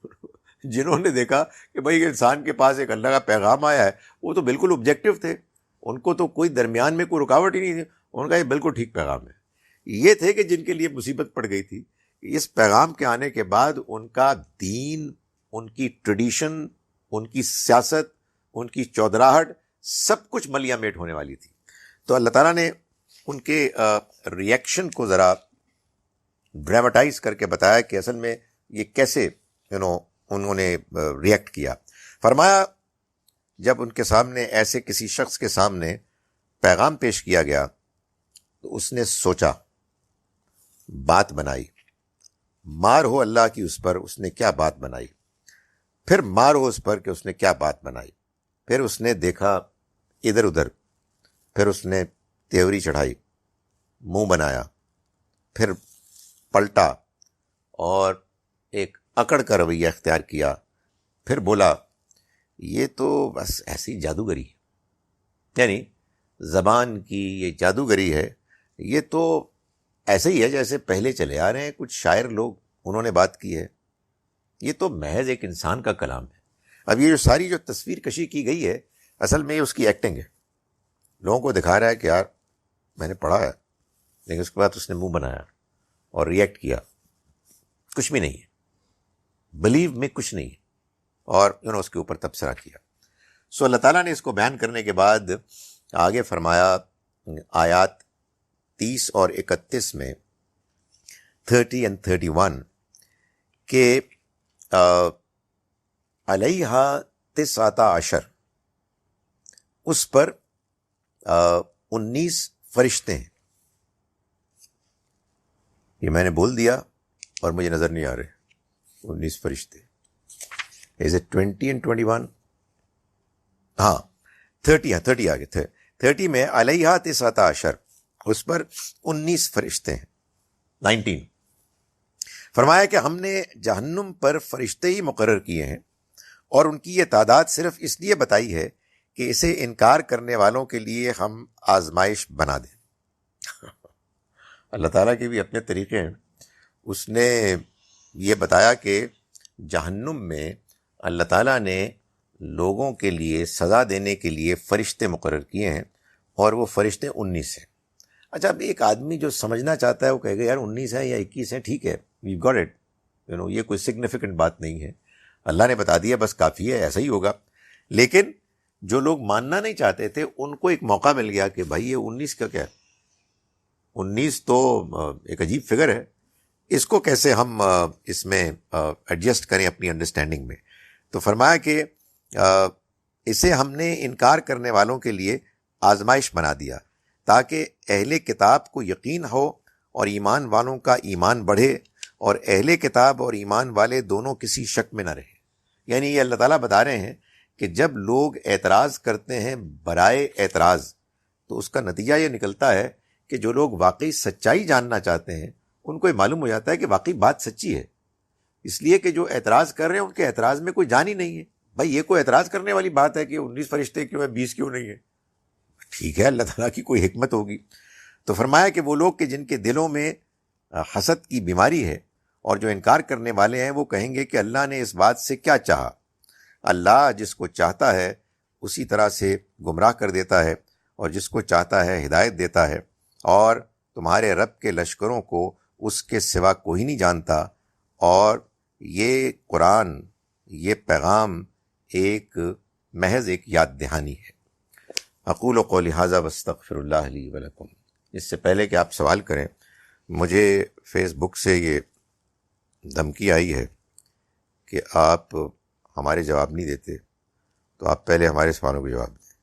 جنہوں نے دیکھا کہ بھائی انسان کے پاس ایک اللہ کا پیغام آیا ہے، وہ تو بالکل آبجیکٹو تھے، ان کو تو کوئی درمیان میں کوئی رکاوٹ ہی نہیں تھی. ان کا یہ بالکل ٹھیک پیغام ہے. یہ تھے کہ جن کے لیے مصیبت پڑ گئی تھی. اس پیغام کے آنے کے بعد ان کا دین، ان کی ٹریڈیشن، ان کی سیاست، ان کی چودراہٹ، سب کچھ ملیا میٹ ہونے والی تھی. تو اللہ تعالیٰ نے ان کے ریئیکشن کو ذرا ڈرامیٹائز کر کے بتایا کہ اصل میں یہ کیسے انہوں نے ریئیکٹ کیا. فرمایا جب ان کے سامنے ایسے کسی شخص کے سامنے پیغام پیش کیا گیا تو اس نے سوچا، بات بنائی. مار ہو اللہ کی اس پر، اس نے کیا بات بنائی. پھر مار ہو اس پر کہ اس نے کیا بات بنائی. پھر اس نے دیکھا ادھر ادھر، پھر اس نے تیوری چڑھائی، منہ بنایا، پھر پلٹا اور ایک اکڑ کا رویہ اختیار کیا. پھر بولا یہ تو بس ایسی جادوگری ہے، یعنی زبان کی یہ جادوگری ہے. یہ تو ایسے ہی ہے جیسے پہلے چلے آ رہے ہیں کچھ شاعر لوگ، انہوں نے بات کی ہے. یہ تو محض ایک انسان کا کلام ہے. اب یہ جو ساری جو تصویر کشی کی گئی ہے، اصل میں یہ اس کی ایکٹنگ ہے. لوگوں کو دکھا رہا ہے کہ یار میں نے پڑھا ہے، لیکن اس کے بعد اس نے منہ بنایا اور ریئیکٹ کیا. کچھ بھی نہیں ہے، بلیو میں کچھ نہیں ہے، اور اس کے اوپر تبصرہ کیا. سو اللہ تعالیٰ نے اس کو بیان کرنے کے بعد آگے فرمایا آیات 30 اور 31 میں 30 and 31 کہ علیہا 19 اس پر 19 فرشتے ہیں. یہ میں نے بول دیا اور مجھے نظر نہیں آ رہے 19 فرشتے. Is it 20 and 21؟ ہاں 30 آگے 30 میں علیہا 19 اس پر 19 فرشتے ہیں. 19 فرمایا کہ ہم نے جہنم پر فرشتے ہی مقرر کیے ہیں اور ان کی یہ تعداد صرف اس لیے بتائی ہے کہ اسے انکار کرنے والوں کے لیے ہم آزمائش بنا دیں. اللہ تعالیٰ کے بھی اپنے طریقے ہیں. اس نے یہ بتایا کہ جہنم میں اللہ تعالیٰ نے لوگوں کے لیے سزا دینے کے لیے فرشتے مقرر کیے ہیں اور وہ فرشتے 19 ہیں. اچھا اب ایک آدمی جو سمجھنا چاہتا ہے وہ کہے گا یار 19 ہیں یا 21 ہیں، ٹھیک ہے وی گاٹ اٹ، یہ کوئی سگنیفیکنٹ بات نہیں ہے، اللہ نے بتا دیا بس کافی ہے، ایسا ہی ہوگا. لیکن جو لوگ ماننا نہیں چاہتے تھے ان کو ایک موقع مل گیا کہ بھائی یہ 19 کا کیا ہے، 19 تو ایک عجیب فگر ہے، اس کو کیسے ہم اس میں ایڈجسٹ کریں اپنی انڈرسٹینڈنگ میں. تو فرمایا کہ اسے ہم نے انکار کرنے والوں کے لیے آزمائش بنا دیا تاکہ اہل کتاب کو یقین ہو اور ایمان والوں کا ایمان بڑھے اور اہل کتاب اور ایمان والے دونوں کسی شک میں نہ رہیں. یعنی یہ اللہ تعالیٰ بتا رہے ہیں کہ جب لوگ اعتراض کرتے ہیں برائے اعتراض تو اس کا نتیجہ یہ نکلتا ہے کہ جو لوگ واقعی سچائی جاننا چاہتے ہیں ان کو یہ معلوم ہو جاتا ہے کہ واقعی بات سچی ہے. اس لیے کہ جو اعتراض کر رہے ہیں ان کے اعتراض میں کوئی جان ہی نہیں ہے. بھائی یہ کوئی اعتراض کرنے والی بات ہے کہ 19 فرشتے کیوں ہیں 20 کیوں نہیں ہے؟ ٹھیک ہے اللہ تعالیٰ کی کوئی حکمت ہوگی. تو فرمایا کہ وہ لوگ کہ جن کے دلوں میں حسد کی بیماری ہے اور جو انکار کرنے والے ہیں وہ کہیں گے کہ اللہ نے اس بات سے کیا چاہا. اللہ جس کو چاہتا ہے اسی طرح سے گمراہ کر دیتا ہے اور جس کو چاہتا ہے ہدایت دیتا ہے، اور تمہارے رب کے لشکروں کو اس کے سوا کوئی نہیں جانتا. اور یہ قرآن، یہ پیغام محض ایک یاد دہانی ہے. اقول قولی ھذا واستغفر اللہ لی ولکم. اس سے پہلے کہ آپ سوال کریں، مجھے فیس بک سے یہ دھمکی آئی ہے کہ آپ ہمارے جواب نہیں دیتے تو آپ پہلے ہمارے سوالوں کے جواب دیں.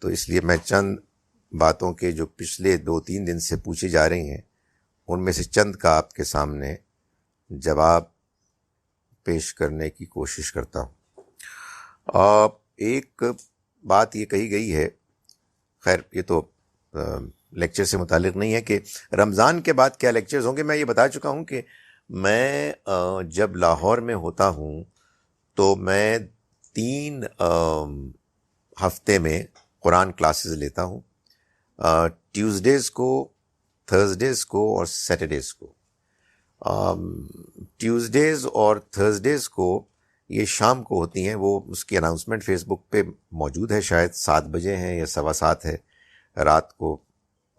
تو اس لیے میں چند باتوں کے جو پچھلے 2-3 دن سے پوچھی جا رہی ہیں ان میں سے چند کا آپ کے سامنے جواب پیش کرنے کی کوشش کرتا ہوں. ایک بات یہ کہی گئی ہے، خیر یہ تو لیکچر سے متعلق نہیں ہے، کہ رمضان کے بعد کیا لیکچرز ہوں گے. میں یہ بتا چکا ہوں کہ میں جب لاہور میں ہوتا ہوں تو میں 3 ہفتے میں قرآن کلاسز لیتا ہوں، ٹیوزڈیز کو، تھرسڈیز کو اور سیٹرڈیز کو. ٹیوزڈیز اور تھرسڈیز کو یہ شام کو ہوتی ہیں، وہ اس کی اناؤنسمنٹ فیس بک پہ موجود ہے، شاید 7 بجے ہیں یا 7:15 ہے رات کو،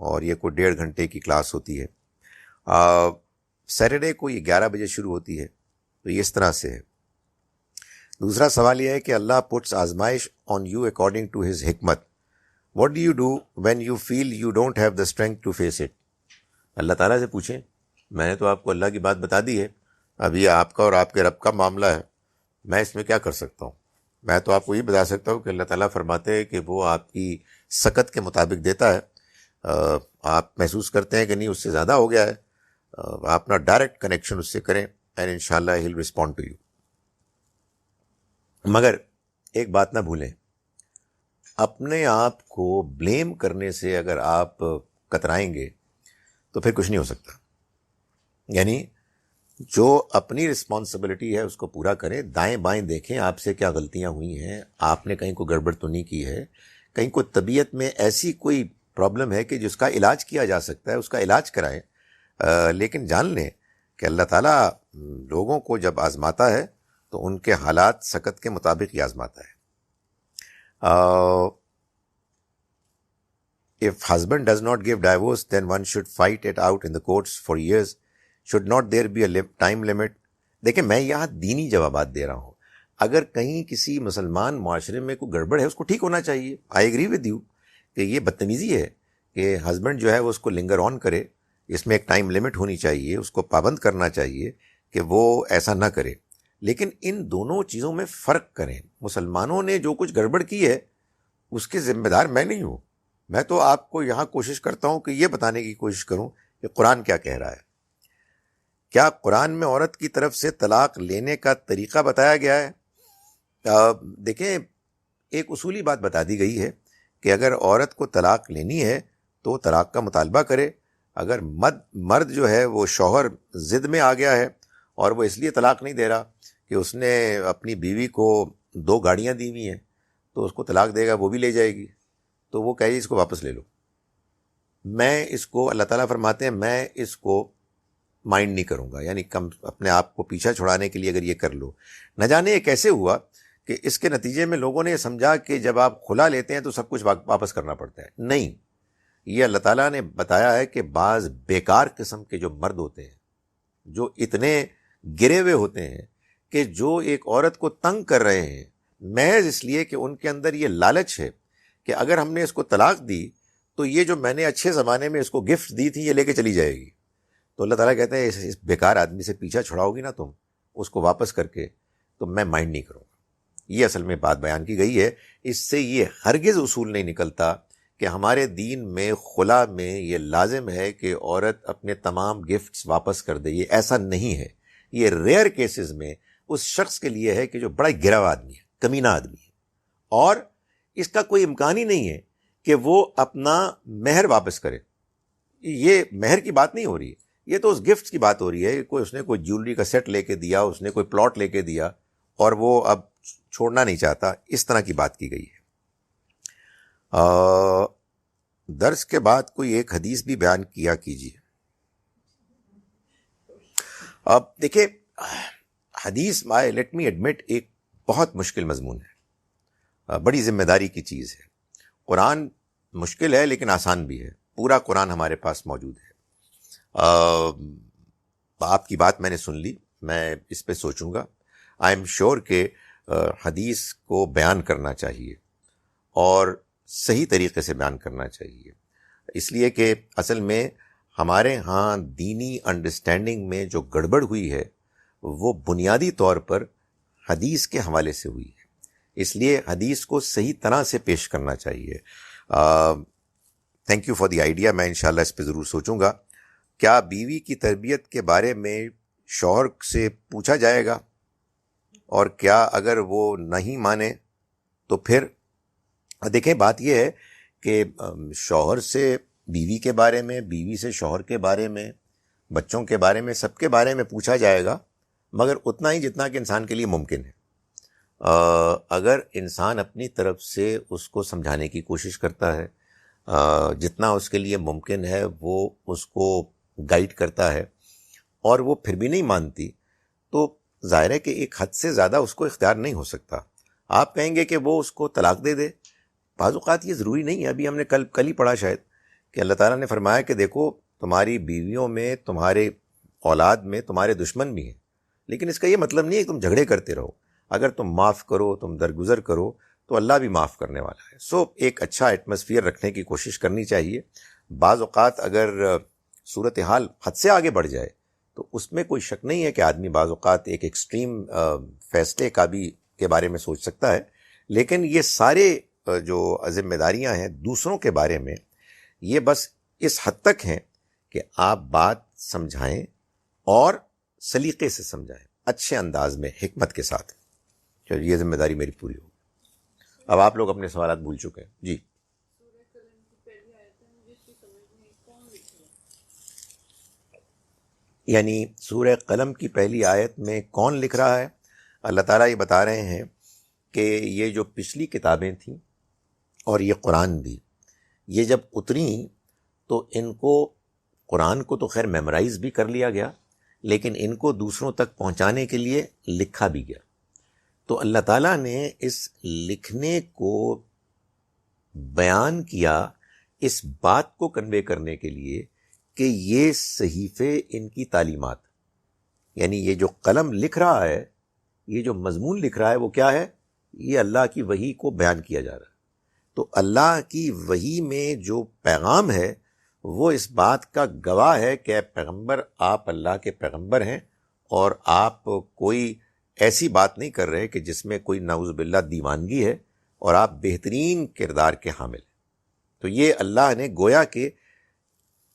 اور یہ کوئی 1.5 گھنٹے کی کلاس ہوتی ہے. سیٹرڈے کو یہ 11 بجے شروع ہوتی ہے. تو یہ اس طرح سے ہے. دوسرا سوال یہ ہے کہ اللہ puts آزمائش on you according to his حکمت. What do you do when you feel you don't have the strength to face it؟ اللہ تعالیٰ سے پوچھیں. میں نے تو آپ کو اللہ کی بات بتا دی ہے، اب یہ آپ کا اور آپ کے رب کا معاملہ ہے، میں اس میں کیا کر سکتا ہوں. میں تو آپ کو یہ بتا سکتا ہوں کہ اللہ تعالیٰ فرماتے ہیں کہ وہ آپ کی سکت کے مطابق دیتا ہے. آپ محسوس کرتے ہیں کہ نہیں اس سے زیادہ ہو گیا ہے، آپ اپنا ڈائریکٹ کنیکشن اس سے کریں اینڈ انشاءاللہ ہی ول رسپونڈ ٹو یو. مگر ایک بات نہ بھولیں، اپنے آپ کو بلیم کرنے سے اگر آپ کترائیں گے تو پھر کچھ نہیں ہو سکتا. یعنی جو اپنی رسپانسبلٹی ہے اس کو پورا کریں، دائیں بائیں دیکھیں آپ سے کیا غلطیاں ہوئی ہیں، آپ نے کہیں کو گڑبڑ تو نہیں کی ہے، کہیں کو طبیعت میں ایسی کوئی پرابلم ہے کہ جس کا علاج کیا جا سکتا ہے، اس کا علاج کرائیں. لیکن جان لیں کہ اللہ تعالیٰ لوگوں کو جب آزماتا ہے تو ان کے حالات سکت کے مطابق ہی آزماتا ہے. If husband does not give divorce, then one should fight it out in the courts for years. Should not there be a time limit؟ دیکھیں میں یہاں دینی جوابات دے رہا ہوں. اگر کہیں کسی مسلمان معاشرے میں کوئی گڑبڑ ہے اس کو ٹھیک ہونا چاہیے. آئی ایگری ود یو کہ یہ بدتمیزی ہے کہ ہسبینڈ جو ہے وہ اس کو لنگر آن کرے. اس میں ایک ٹائم لمٹ ہونی چاہیے, اس کو پابند کرنا چاہیے کہ وہ ایسا نہ کرے. لیکن ان دونوں چیزوں میں فرق کریں. مسلمانوں نے جو کچھ گڑبڑ کی ہے اس کے ذمہ دار میں نہیں ہوں. میں تو آپ کو یہاں کوشش کرتا ہوں کہ یہ بتانے کی کوشش کروں کہ قرآن کیا کہہ رہا ہے. کیا قرآن میں عورت کی طرف سے طلاق لینے کا طریقہ بتایا گیا ہے؟ دیکھیں, ایک اصولی بات بتا دی گئی ہے کہ اگر عورت کو طلاق لینی ہے تو طلاق کا مطالبہ کرے. اگر مرد جو ہے وہ شوہر ضد میں آ گیا ہے اور وہ اس لیے طلاق نہیں دے رہا کہ اس نے اپنی بیوی کو 2 گاڑیاں دی ہوئی ہیں تو اس کو طلاق دے گا, وہ بھی لے جائے گی, تو وہ کہے اس کو واپس لے لو. میں اس کو, اللہ تعالیٰ فرماتے ہیں میں اس کو مائنڈ نہیں کروں گا. یعنی کم اپنے آپ کو پیچھا چھڑانے کے لیے اگر یہ کر لو. نہ جانے یہ کیسے ہوا کہ اس کے نتیجے میں لوگوں نے یہ سمجھا کہ جب آپ خلا لیتے ہیں تو سب کچھ واپس کرنا پڑتا ہے. نہیں, یہ اللہ تعالیٰ نے بتایا ہے کہ بعض بیکار قسم کے جو مرد ہوتے ہیں, جو اتنے گرے ہوئے ہوتے ہیں کہ جو ایک عورت کو تنگ کر رہے ہیں محض اس لیے کہ ان کے اندر یہ لالچ ہے کہ اگر ہم نے اس کو طلاق دی تو یہ جو میں نے اچھے زمانے میں اس کو گفٹ دی تھی یہ لے کے چلی جائے گی. تو اللہ تعالیٰ کہتے ہیں اس بیکار آدمی سے پیچھا چھڑاؤ گی نا تم اس کو واپس کر کے, تو میں مائنڈ نہیں کروں گا. یہ اصل میں بات بیان کی گئی ہے. اس سے یہ ہرگز اصول نہیں نکلتا کہ ہمارے دین میں خلا میں یہ لازم ہے کہ عورت اپنے تمام گفٹس واپس کر دے. یہ ایسا نہیں ہے. یہ ریئر کیسز میں اس شخص کے لیے ہے کہ جو بڑا گرا ہوا آدمی ہے, کمینہ آدمی ہے, اور اس کا کوئی امکان ہی نہیں ہے کہ وہ اپنا مہر واپس کرے. یہ مہر کی بات نہیں ہو رہی ہے, یہ تو اس گفٹ کی بات ہو رہی ہے. اس نے کوئی جیولری کا سیٹ لے کے دیا, اس نے کوئی پلاٹ لے کے دیا اور وہ اب چھوڑنا نہیں چاہتا. اس طرح کی بات کی گئی ہے. درس کے بعد کوئی ایک حدیث بھی بیان کیا کیجیے. اب دیکھیں, حدیث لیٹ می ایڈمٹ ایک بہت مشکل مضمون ہے, بڑی ذمہ داری کی چیز ہے. قرآن مشکل ہے لیکن آسان بھی ہے. پورا قرآن ہمارے پاس موجود ہے. آپ کی بات میں نے سن لی, میں اس پہ سوچوں گا. آئی ایم شیور کہ حدیث کو بیان کرنا چاہیے اور صحیح طریقے سے بیان کرنا چاہیے, اس لیے کہ اصل میں ہمارے ہاں دینی انڈرسٹینڈنگ میں جو گڑبڑ ہوئی ہے وہ بنیادی طور پر حدیث کے حوالے سے ہوئی ہے. اس لیے حدیث کو صحیح طرح سے پیش کرنا چاہیے. Thank you for the idea. میں انشاءاللہ اس پہ ضرور سوچوں گا. کیا بیوی کی تربیت کے بارے میں شوہر سے پوچھا جائے گا, اور کیا اگر وہ نہیں مانے تو پھر؟ دیکھیں, بات یہ ہے کہ شوہر سے بیوی کے بارے میں, بیوی سے شوہر کے بارے میں, بچوں کے بارے میں, سب کے بارے میں پوچھا جائے گا, مگر اتنا ہی جتنا کہ انسان کے لیے ممکن ہے. اگر انسان اپنی طرف سے اس کو سمجھانے کی کوشش کرتا ہے, جتنا اس کے لیے ممکن ہے وہ اس کو گائیڈ کرتا ہے, اور وہ پھر بھی نہیں مانتی, تو ظاہر ہے کہ ایک حد سے زیادہ اس کو اختیار نہیں ہو سکتا. آپ کہیں گے کہ وہ اس کو طلاق دے دے. بعض اوقات یہ ضروری نہیں ہے. ابھی ہم نے کل ہی پڑھا شاید کہ اللہ تعالیٰ نے فرمایا کہ دیکھو تمہاری بیویوں میں, تمہارے اولاد میں تمہارے دشمن بھی ہیں, لیکن اس کا یہ مطلب نہیں ہے کہ تم جھگڑے کرتے رہو. اگر تم معاف کرو, تم درگزر کرو, تو اللہ بھی معاف کرنے والا ہے. سو ایک اچھا ایٹماسفیئر رکھنے کی کوشش کرنی چاہیے. بعض اوقات اگر صورتحال حد سے آگے بڑھ جائے تو اس میں کوئی شک نہیں ہے کہ آدمی بعض اوقات ایک ایکسٹریم فیصلے کا بھی کے بارے میں سوچ سکتا ہے. لیکن یہ سارے جو ذمہ داریاں ہیں دوسروں کے بارے میں, یہ بس اس حد تک ہیں کہ آپ بات سمجھائیں اور سلیقے سے سمجھائیں, اچھے انداز میں, حکمت کے ساتھ. چلیے, یہ ذمہ داری میری پوری ہوگی. اب آپ لوگ اپنے سوالات بھول چکے ہیں. جی, یعنی سورہ قلم کی پہلی آیت میں کون لکھ رہا ہے؟ اللہ تعالیٰ یہ بتا رہے ہیں کہ یہ جو پچھلی کتابیں تھیں اور یہ قرآن بھی, یہ جب اتریں تو ان کو, قرآن کو تو خیر میمورائز بھی کر لیا گیا, لیکن ان کو دوسروں تک پہنچانے کے لیے لکھا بھی گیا. تو اللہ تعالیٰ نے اس لکھنے کو بیان کیا اس بات کو کنوے کرنے کے لیے کہ یہ صحیفے ان کی تعلیمات, یعنی یہ جو قلم لکھ رہا ہے یہ جو مضمون لکھ رہا ہے وہ کیا ہے؟ یہ اللہ کی وحی کو بیان کیا جا رہا ہے. تو اللہ کی وحی میں جو پیغام ہے وہ اس بات کا گواہ ہے کہ اے پیغمبر آپ اللہ کے پیغمبر ہیں، اور آپ کوئی ایسی بات نہیں کر رہے کہ جس میں کوئی نعوذ باللہ دیوانگی ہے، اور آپ بہترین کردار کے حامل ہیں. تو یہ اللہ نے گویا کہ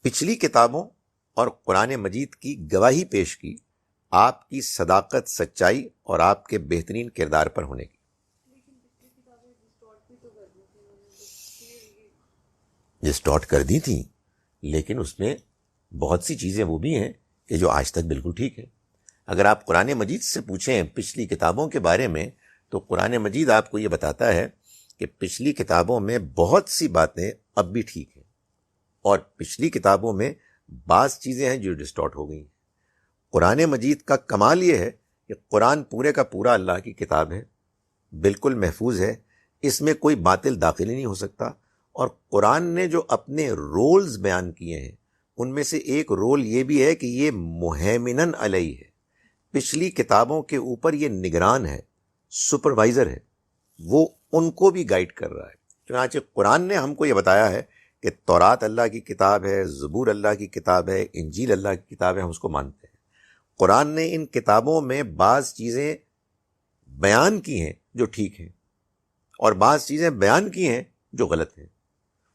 پچھلی کتابوں اور قرآن مجید کی گواہی پیش کی آپ کی صداقت، سچائی اور آپ کے بہترین کردار پر ہونے کی. ڈسٹارٹ کر دی تھیں، لیکن اس میں بہت سی چیزیں وہ بھی ہیں کہ جو آج تک بالکل ٹھیک ہے. اگر آپ قرآن مجید سے پوچھیں پچھلی کتابوں کے بارے میں تو قرآن مجید آپ کو یہ بتاتا ہے کہ پچھلی کتابوں میں بہت سی باتیں اب بھی ٹھیک ہیں، اور پچھلی کتابوں میں بعض چیزیں ہیں جو ڈسٹارٹ ہو گئی ہیں. قرآن مجید کا کمال یہ ہے کہ قرآن پورے کا پورا اللہ کی کتاب ہے، بالکل محفوظ ہے، اس میں کوئی باطل داخل ہی نہیں ہو سکتا. اور قرآن نے جو اپنے رولز بیان کیے ہیں ان میں سے ایک رول یہ بھی ہے کہ یہ مہیمنن علیہ ہے، پچھلی کتابوں کے اوپر یہ نگران ہے، سپروائزر ہے، وہ ان کو بھی گائیڈ کر رہا ہے. چنانچہ قرآن نے ہم کو یہ بتایا ہے کہ تورات اللہ کی کتاب ہے، زبور اللہ کی کتاب ہے، انجیل اللہ کی کتاب ہے، ہم اس کو مانتے ہیں. قرآن نے ان کتابوں میں بعض چیزیں بیان کی ہیں جو ٹھیک ہیں، اور بعض چیزیں بیان کی ہیں جو غلط ہیں،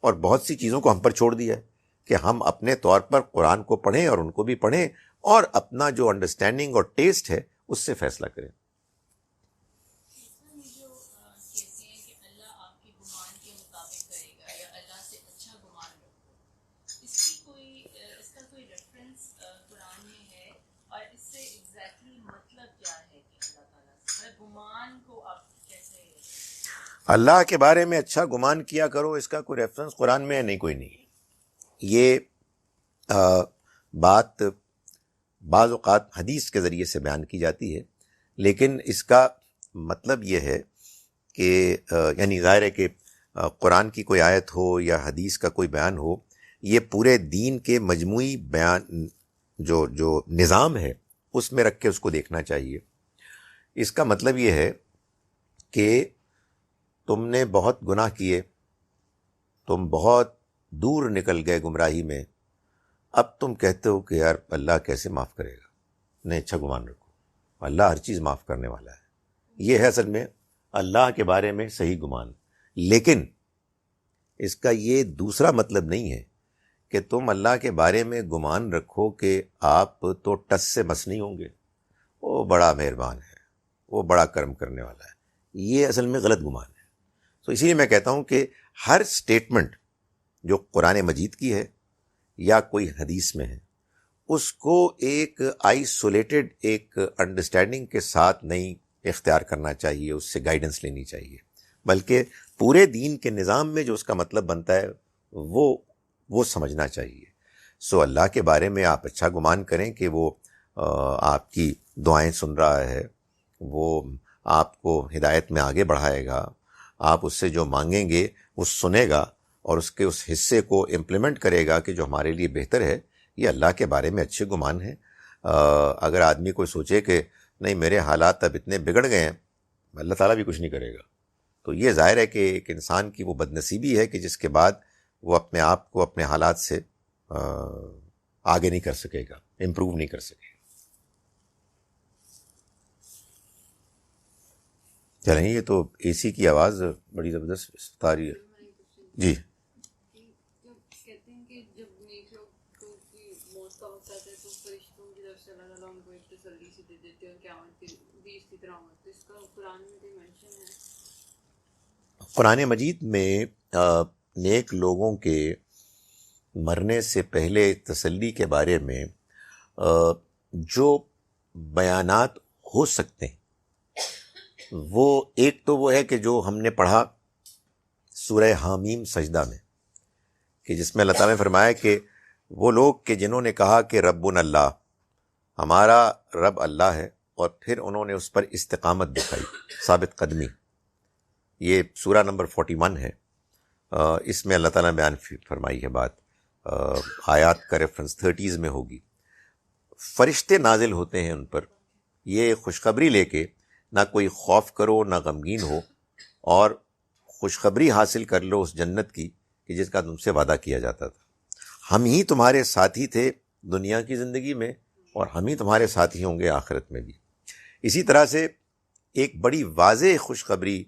اور بہت سی چیزوں کو ہم پر چھوڑ دیا ہے کہ ہم اپنے طور پر قرآن کو پڑھیں اور ان کو بھی پڑھیں، اور اپنا جو انڈرسٹینڈنگ اور ٹیسٹ ہے اس سے فیصلہ کریں. اللہ کے بارے میں اچھا گمان کیا کرو، اس کا کوئی ریفرنس قرآن میں ہے؟ نہیں، کوئی نہیں. یہ بات بعض اوقات حدیث کے ذریعے سے بیان کی جاتی ہے، لیکن اس کا مطلب یہ ہے کہ یعنی ظاہر ہے کہ قرآن کی کوئی آیت ہو یا حدیث کا کوئی بیان ہو، یہ پورے دین کے مجموعی بیان جو نظام ہے اس میں رکھ کے اس کو دیکھنا چاہیے. اس کا مطلب یہ ہے کہ تم نے بہت گناہ کیے، تم بہت دور نکل گئے گمراہی میں، اب تم کہتے ہو کہ یار اللہ کیسے معاف کرے گا؟ نہیں، اچھا گمان رکھو، اللہ ہر چیز معاف کرنے والا ہے. یہ ہے اصل میں اللہ کے بارے میں صحیح گمان. لیکن اس کا یہ دوسرا مطلب نہیں ہے کہ تم اللہ کے بارے میں گمان رکھو کہ آپ تو ٹس سے مس نہیں ہوں گے، وہ بڑا مہربان ہے، وہ بڑا کرم کرنے والا ہے. یہ اصل میں غلط گمان ہے. تو اسی لیے میں کہتا ہوں کہ ہر سٹیٹمنٹ جو قرآن مجید کی ہے یا کوئی حدیث میں ہے، اس کو ایک آئسولیٹڈ ایک انڈرسٹینڈنگ کے ساتھ نہیں اختیار کرنا چاہیے، اس سے گائیڈنس لینی چاہیے، بلکہ پورے دین کے نظام میں جو اس کا مطلب بنتا ہے وہ سمجھنا چاہیے. سو اللہ کے بارے میں آپ اچھا گمان کریں کہ وہ آپ کی دعائیں سن رہا ہے، وہ آپ کو ہدایت میں آگے بڑھائے گا، آپ اس سے جو مانگیں گے وہ سنے گا اور اس کے اس حصے کو امپلیمنٹ کرے گا کہ جو ہمارے لیے بہتر ہے. یہ اللہ کے بارے میں اچھے گمان ہیں. اگر آدمی کوئی سوچے کہ نہیں میرے حالات اب اتنے بگڑ گئے ہیں، اللہ تعالیٰ بھی کچھ نہیں کرے گا، تو یہ ظاہر ہے کہ ایک انسان کی وہ بد نصیبی ہے کہ جس کے بعد وہ اپنے آپ کو اپنے حالات سے آگے نہیں کر سکے گا، امپروو نہیں کر سکے گا. چلیں، یہ تو اے سی کی آواز بڑی زبردست آ رہی ہے. جی قرآن مجید میں نیک لوگوں کے مرنے سے پہلے تسلی کے بارے میں جو بیانات ہو سکتے ہیں، وہ ایک تو وہ ہے کہ جو ہم نے پڑھا سورہ حامیم سجدہ میں، کہ جس میں اللہ تعالیٰ نے فرمایا کہ وہ لوگ کہ جنہوں نے کہا کہ ربنا اللہ، ہمارا رب اللہ ہے، اور پھر انہوں نے اس پر استقامت دکھائی، ثابت قدمی. یہ سورہ نمبر 41 ہے. اس میں اللہ تعالیٰ نے بیان فرمائی ہے بات. آیات کا ریفرنس 30s میں ہوگی. فرشتے نازل ہوتے ہیں ان پر یہ خوشخبری لے کے نہ کوئی خوف کرو نہ غمگین ہو، اور خوشخبری حاصل کر لو اس جنت کی کہ جس کا تم سے وعدہ کیا جاتا تھا. ہم ہی تمہارے ساتھی تھے دنیا کی زندگی میں، اور ہم ہی تمہارے ساتھی ہوں گے آخرت میں بھی. اسی طرح سے ایک بڑی واضح خوشخبری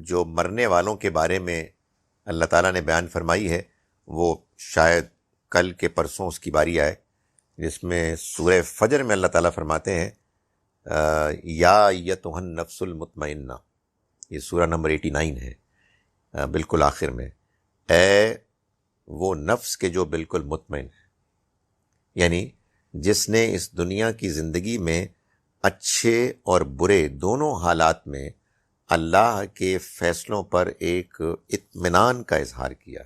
جو مرنے والوں کے بارے میں اللہ تعالیٰ نے بیان فرمائی ہے، وہ شاید کل کے پرسوں اس کی باری آئے، جس میں سورہ فجر میں اللہ تعالیٰ فرماتے ہیں یا ایتھا النفس المطمئنہ، یہ سورہ نمبر 89 ہے، بالکل آخر میں، اے وہ نفس کے جو بالکل مطمئن ہے، یعنی جس نے اس دنیا کی زندگی میں اچھے اور برے دونوں حالات میں اللہ کے فیصلوں پر ایک اطمینان کا اظہار کیا.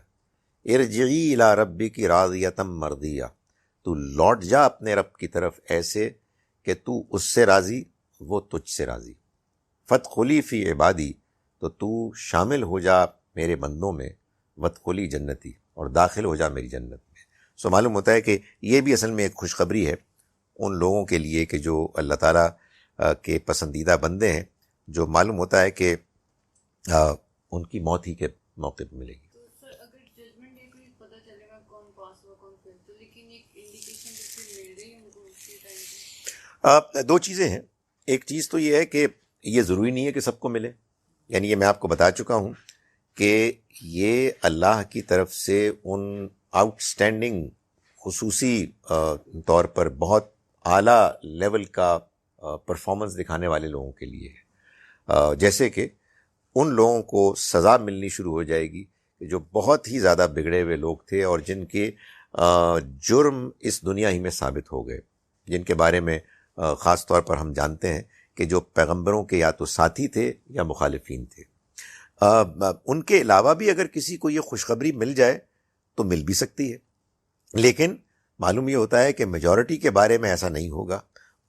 ارجعی الی ربک راضیۃ مرضیہ، تو لوٹ جا اپنے رب کی طرف ایسے کہ تو اس سے راضی، وہ تجھ سے راضی. فادخلی فی عبادی، تو شامل ہو جا میرے بندوں میں، وادخلی جنتی، اور داخل ہو جا میری جنت میں. سو معلوم ہوتا ہے کہ یہ بھی اصل میں ایک خوشخبری ہے ان لوگوں کے لیے کہ جو اللہ تعالیٰ کے پسندیدہ بندے ہیں، جو معلوم ہوتا ہے کہ ان کی موت ہی کے موقع پہ ملے گی. دو چیزیں ہیں. ایک چیز تو یہ ہے کہ یہ ضروری نہیں ہے کہ سب کو ملے، یعنی یہ میں آپ کو بتا چکا ہوں کہ یہ اللہ کی طرف سے ان آؤٹ اسٹینڈنگ خصوصی طور پر بہت اعلیٰ لیول کا پرفارمنس دکھانے والے لوگوں کے لیے ہے. جیسے کہ ان لوگوں کو سزا ملنی شروع ہو جائے گی جو بہت ہی زیادہ بگڑے ہوئے لوگ تھے اور جن کے جرم اس دنیا ہی میں ثابت ہو گئے، جن کے بارے میں خاص طور پر ہم جانتے ہیں کہ جو پیغمبروں کے یا تو ساتھی تھے یا مخالفین تھے. ان کے علاوہ بھی اگر کسی کو یہ خوشخبری مل جائے تو مل بھی سکتی ہے، لیکن معلوم یہ ہوتا ہے کہ میجورٹی کے بارے میں ایسا نہیں ہوگا.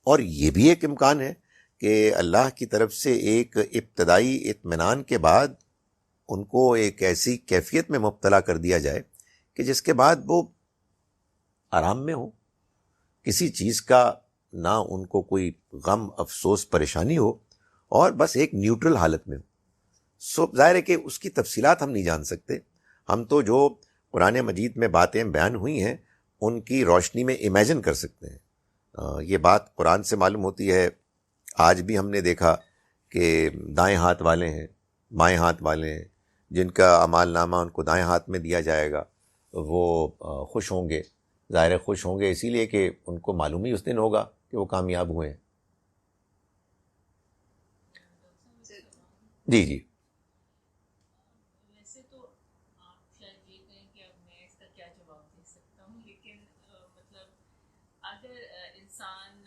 اور یہ بھی ایک امکان ہے کہ اللہ کی طرف سے ایک ابتدائی اطمینان کے بعد ان کو ایک ایسی کیفیت میں مبتلا کر دیا جائے کہ جس کے بعد وہ آرام میں ہو، کسی چیز کا نہ ان کو کوئی غم افسوس پریشانی ہو، اور بس ایک نیوٹرل حالت میں ہو. سو ظاہر ہے کہ اس کی تفصیلات ہم نہیں جان سکتے. ہم تو جو قرآن مجید میں باتیں بیان ہوئی ہیں ان کی روشنی میں امیجن کر سکتے ہیں. یہ بات قرآن سے معلوم ہوتی ہے. آج بھی ہم نے دیکھا کہ دائیں ہاتھ والے ہیں، بائیں ہاتھ والے ہیں، جن کا اعمال نامہ ان کو دائیں ہاتھ میں دیا جائے گا وہ خوش ہوں گے. ظاہر خوش ہوں گے اسی لیے کہ ان کو معلوم ہی اس دن ہوگا کہ وہ کامیاب ہوئے ہیں. جی جی. ویسے تو آپ شاید یہ کہیں کہ اب میں اس کا کیا جواب دے سکتا ہوں، لیکن مطلب اگر انسان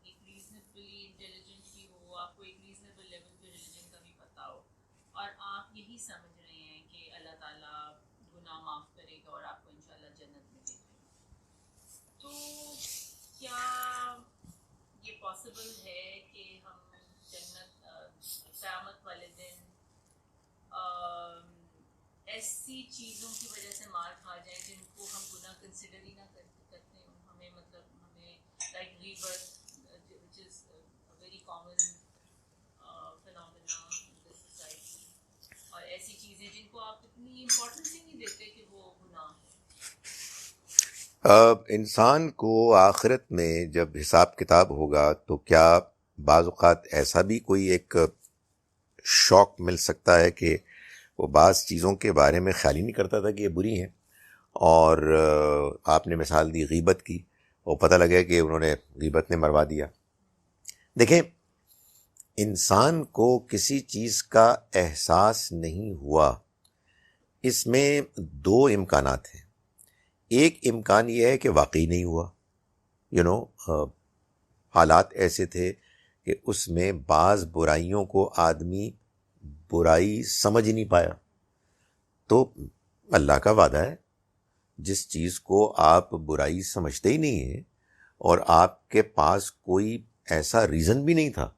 ایک ریزنیبلی انٹیلیجنٹ بھی ہو، آپ کو ایک ریزنیبل لیول پہ ریلیجن کا بھی پتہ ہو، اور آپ یہی سمجھ رہے ہیں کہ اللہ تعالیٰ گناہ معاف کرے گا اور آپ کو انشاءاللہ جنت میں دے دے گا، تو کیا یہ پاسبل ہے کہ ہم جنت قیامت والے دن ایسی چیزوں کی وجہ سے مار کھا جائیں جن کو ہم گناہ کنسیڈر ہی نہ کرتے ہیں؟ ہمیں مطلب ہمیں like rebirth which is very common phenomena in this society, اور ایسی چیزیں جن کو آپ اتنی امپورٹنس ہی نہیں دیتے کہ وہ گناہ ہے. انسان کو آخرت میں جب حساب کتاب ہوگا تو کیا بعض اوقات ایسا بھی کوئی ایک شوق مل سکتا ہے کہ وہ بعض چیزوں کے بارے میں خیال ہی نہیں کرتا تھا کہ یہ بری ہیں، اور آپ نے مثال دی غیبت کی، وہ پتہ لگا کہ انہوں نے غیبت نے مروا دیا. دیکھیں، انسان کو کسی چیز کا احساس نہیں ہوا، اس میں دو امکانات ہیں. ایک امکان یہ ہے کہ واقعی نہیں ہوا، حالات ایسے تھے کہ اس میں بعض برائیوں کو آدمی برائی سمجھ نہیں پایا. تو اللہ کا وعدہ ہے، جس چیز کو آپ برائی سمجھتے ہی نہیں ہیں اور آپ کے پاس کوئی ایسا ریزن بھی نہیں تھا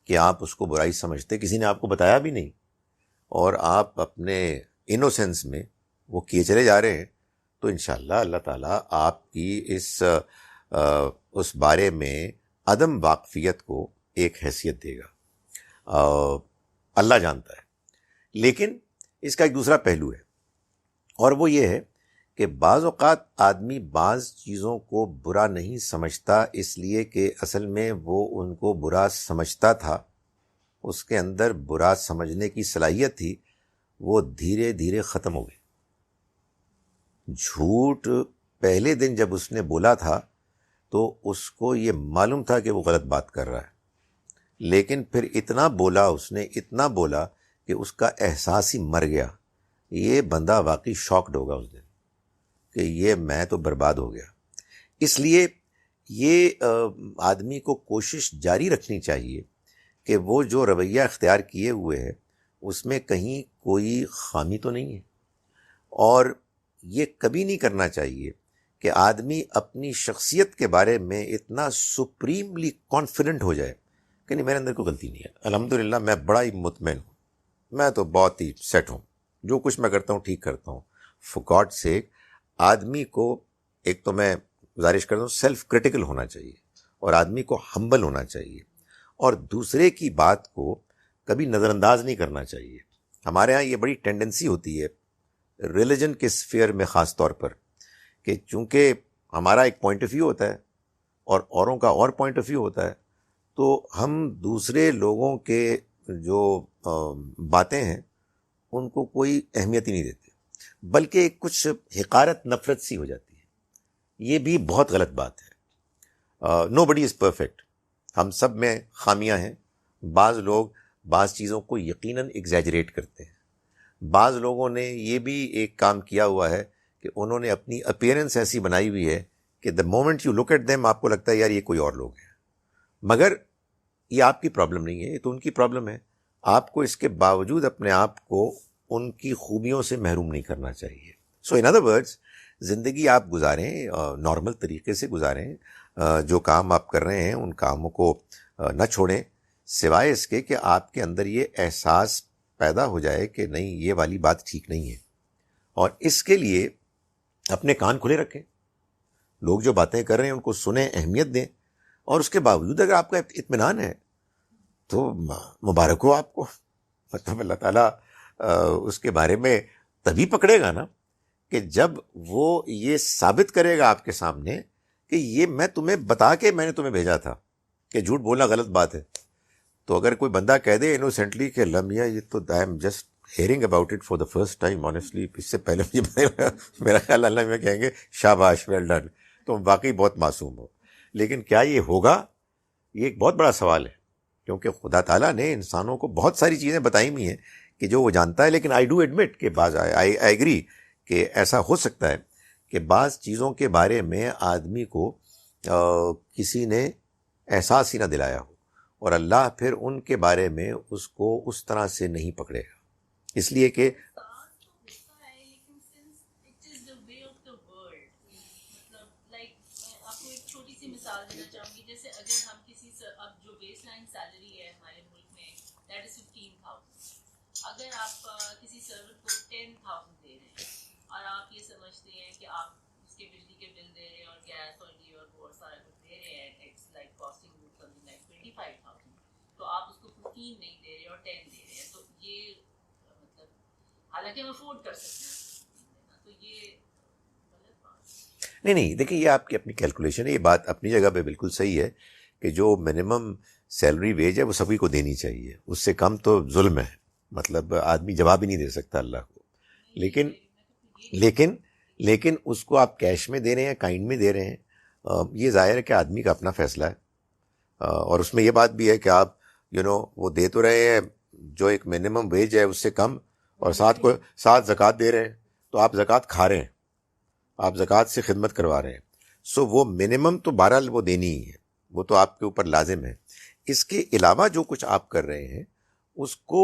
کہ آپ اس کو برائی سمجھتے، کسی نے آپ کو بتایا بھی نہیں، اور آپ اپنے انوسینس میں وہ کیے چلے جا رہے ہیں، تو انشاءاللہ اللہ تعالیٰ آپ کی اس بارے میں عدم واقفیت کو ایک حیثیت دے گا، اللہ جانتا ہے. لیکن اس کا ایک دوسرا پہلو ہے، اور وہ یہ ہے کہ بعض اوقات آدمی بعض چیزوں کو برا نہیں سمجھتا اس لیے کہ اصل میں وہ ان کو برا سمجھتا تھا، اس کے اندر برا سمجھنے کی صلاحیت تھی، وہ دھیرے دھیرے ختم ہو گئی. جھوٹ پہلے دن جب اس نے بولا تھا تو اس کو یہ معلوم تھا کہ وہ غلط بات کر رہا ہے، لیکن پھر اتنا بولا، اس نے اتنا بولا کہ اس کا احساس ہی مر گیا. یہ بندہ واقعی شاکڈ ہوگا اس دن کہ یہ میں تو برباد ہو گیا. اس لیے یہ آدمی کو کوشش جاری رکھنی چاہیے کہ وہ جو رویہ اختیار کیے ہوئے ہے اس میں کہیں کوئی خامی تو نہیں ہے، اور یہ کبھی نہیں کرنا چاہیے کہ آدمی اپنی شخصیت کے بارے میں اتنا سپریملی کانفیڈنٹ ہو جائے کہ نہیں میرے اندر کوئی غلطی نہیں ہے، الحمدللہ میں بڑا ہی مطمئن ہوں، میں تو بہت ہی سیٹ ہوں، جو کچھ میں کرتا ہوں ٹھیک کرتا ہوں. فار گاڈ سیک آدمی کو ایک تو میں گزارش کرتا ہوں سیلف کریٹیکل ہونا چاہیے، اور آدمی کو ہمبل ہونا چاہیے، اور دوسرے کی بات کو کبھی نظر انداز نہیں کرنا چاہیے. ہمارے ہاں یہ بڑی ٹینڈنسی ہوتی ہے ریلیجن کے اسفیئر میں خاص طور پر، کہ چونکہ ہمارا ایک پوائنٹ آف ویو ہوتا ہے اور اوروں کا اور پوائنٹ آف ویو ہوتا ہے، تو ہم دوسرے لوگوں کے جو باتیں ہیں ان کو کوئی اہمیت ہی نہیں دیتے، بلکہ کچھ حقارت نفرت سی ہو جاتی ہے. یہ بھی بہت غلط بات ہے. نو بڈی از پرفیکٹ، ہم سب میں خامیاں ہیں. بعض لوگ بعض چیزوں کو یقیناً ایگزیجریٹ کرتے ہیں. بعض لوگوں نے یہ بھی ایک کام کیا ہوا ہے کہ انہوں نے اپنی اپیئرنس ایسی بنائی ہوئی ہے کہ the moment you look at them آپ کو لگتا ہے یار یہ کوئی اور لوگ ہیں، مگر یہ آپ کی پرابلم نہیں ہے، یہ تو ان کی پرابلم ہے. آپ کو اس کے باوجود اپنے آپ کو ان کی خوبیوں سے محروم نہیں کرنا چاہیے. سو ان ادر ورڈز زندگی آپ گزاریں، نارمل طریقے سے گزاریں، جو کام آپ کر رہے ہیں ان کاموں کو نہ چھوڑیں، سوائے اس کے کہ آپ کے اندر یہ احساس پیدا ہو جائے کہ نہیں یہ والی بات ٹھیک نہیں ہے. اور اس کے لیے اپنے کان کھلے رکھیں، لوگ جو باتیں کر رہے ہیں ان کو سنیں، اہمیت دیں، اور اس کے باوجود اگر آپ کا اطمینان ہے تو مبارک ہو آپ کو. مطلب اللہ تعالیٰ اس کے بارے میں تبھی پکڑے گا نا کہ جب وہ یہ ثابت کرے گا آپ کے سامنے کہ یہ میں تمہیں بتا کے میں نے تمہیں بھیجا تھا کہ جھوٹ بولنا غلط بات ہے. تو اگر کوئی بندہ کہہ دے انوسینٹلی کہ لمحہ یہ تو I am just hearing about it for the first time honestly, اس سے پہلے میرا خیال اللہ میں کہیں گے شاباش ویل ڈن، تم واقعی بہت معصوم ہو. لیکن کیا یہ ہوگا؟ یہ ایک بہت بڑا سوال ہے، کیونکہ خدا تعالیٰ نے انسانوں کو بہت ساری چیزیں بتائی ہوئی ہیں کہ جو وہ جانتا ہے. لیکن آئی ڈو ایڈمٹ کہ بعض آئی ایگری کہ ایسا ہو سکتا ہے کہ بعض چیزوں کے بارے میں آدمی کو کسی نے احساس ہی نہ دلایا ہو، اور اللہ پھر ان کے بارے میں اس کو اس طرح سے نہیں پکڑے گا، اس لیے کہ مثال دینا چاہوں گی، جیسے اگر ہم کسی اب جو بیس لائن سیلری ہے ہمارے ملک میں دیٹ از 15,000، اگر آپ کسی سرور کو 10,000 دے رہے ہیں اور آپ یہ سمجھتے ہیں کہ آپ اس کے بجلی کے بل دے رہے ہیں اور گیس اور یہ اور بہت سارا کچھ دے رہے ہیں، it's like costing something like 25,000، تو آپ اس کو 15 نہیں دے رہے اور 10 دے رہے ہیں، تو یہ مطلب حالانکہ ہم افورڈ کر سکتے ہیں، تو یہ نہیں دیکھیں یہ آپ کی اپنی کیلکولیشن ہے، یہ بات اپنی جگہ پہ بالکل صحیح ہے کہ جو منیمم سیلری ویج ہے وہ سبھی کو دینی چاہیے، اس سے کم تو ظلم ہے، مطلب آدمی جواب ہی نہیں دے سکتا اللہ کو. لیکن اس کو آپ کیش میں دے رہے ہیں، کائنڈ میں دے رہے ہیں، یہ ظاہر ہے کہ آدمی کا اپنا فیصلہ ہے. اور اس میں یہ بات بھی ہے کہ آپ وہ دے تو رہے ہیں جو ایک منیمم ویج ہے اس سے کم، اور ساتھ زکوٰۃ دے رہے ہیں، تو آپ زکوٰۃ کھا رہے ہیں، آپ زکوٰۃ سے خدمت کروا رہے ہیں. سو وہ منیمم تو بہرحال وہ دینی ہی ہے، وہ تو آپ کے اوپر لازم ہے. اس کے علاوہ جو کچھ آپ کر رہے ہیں اس کو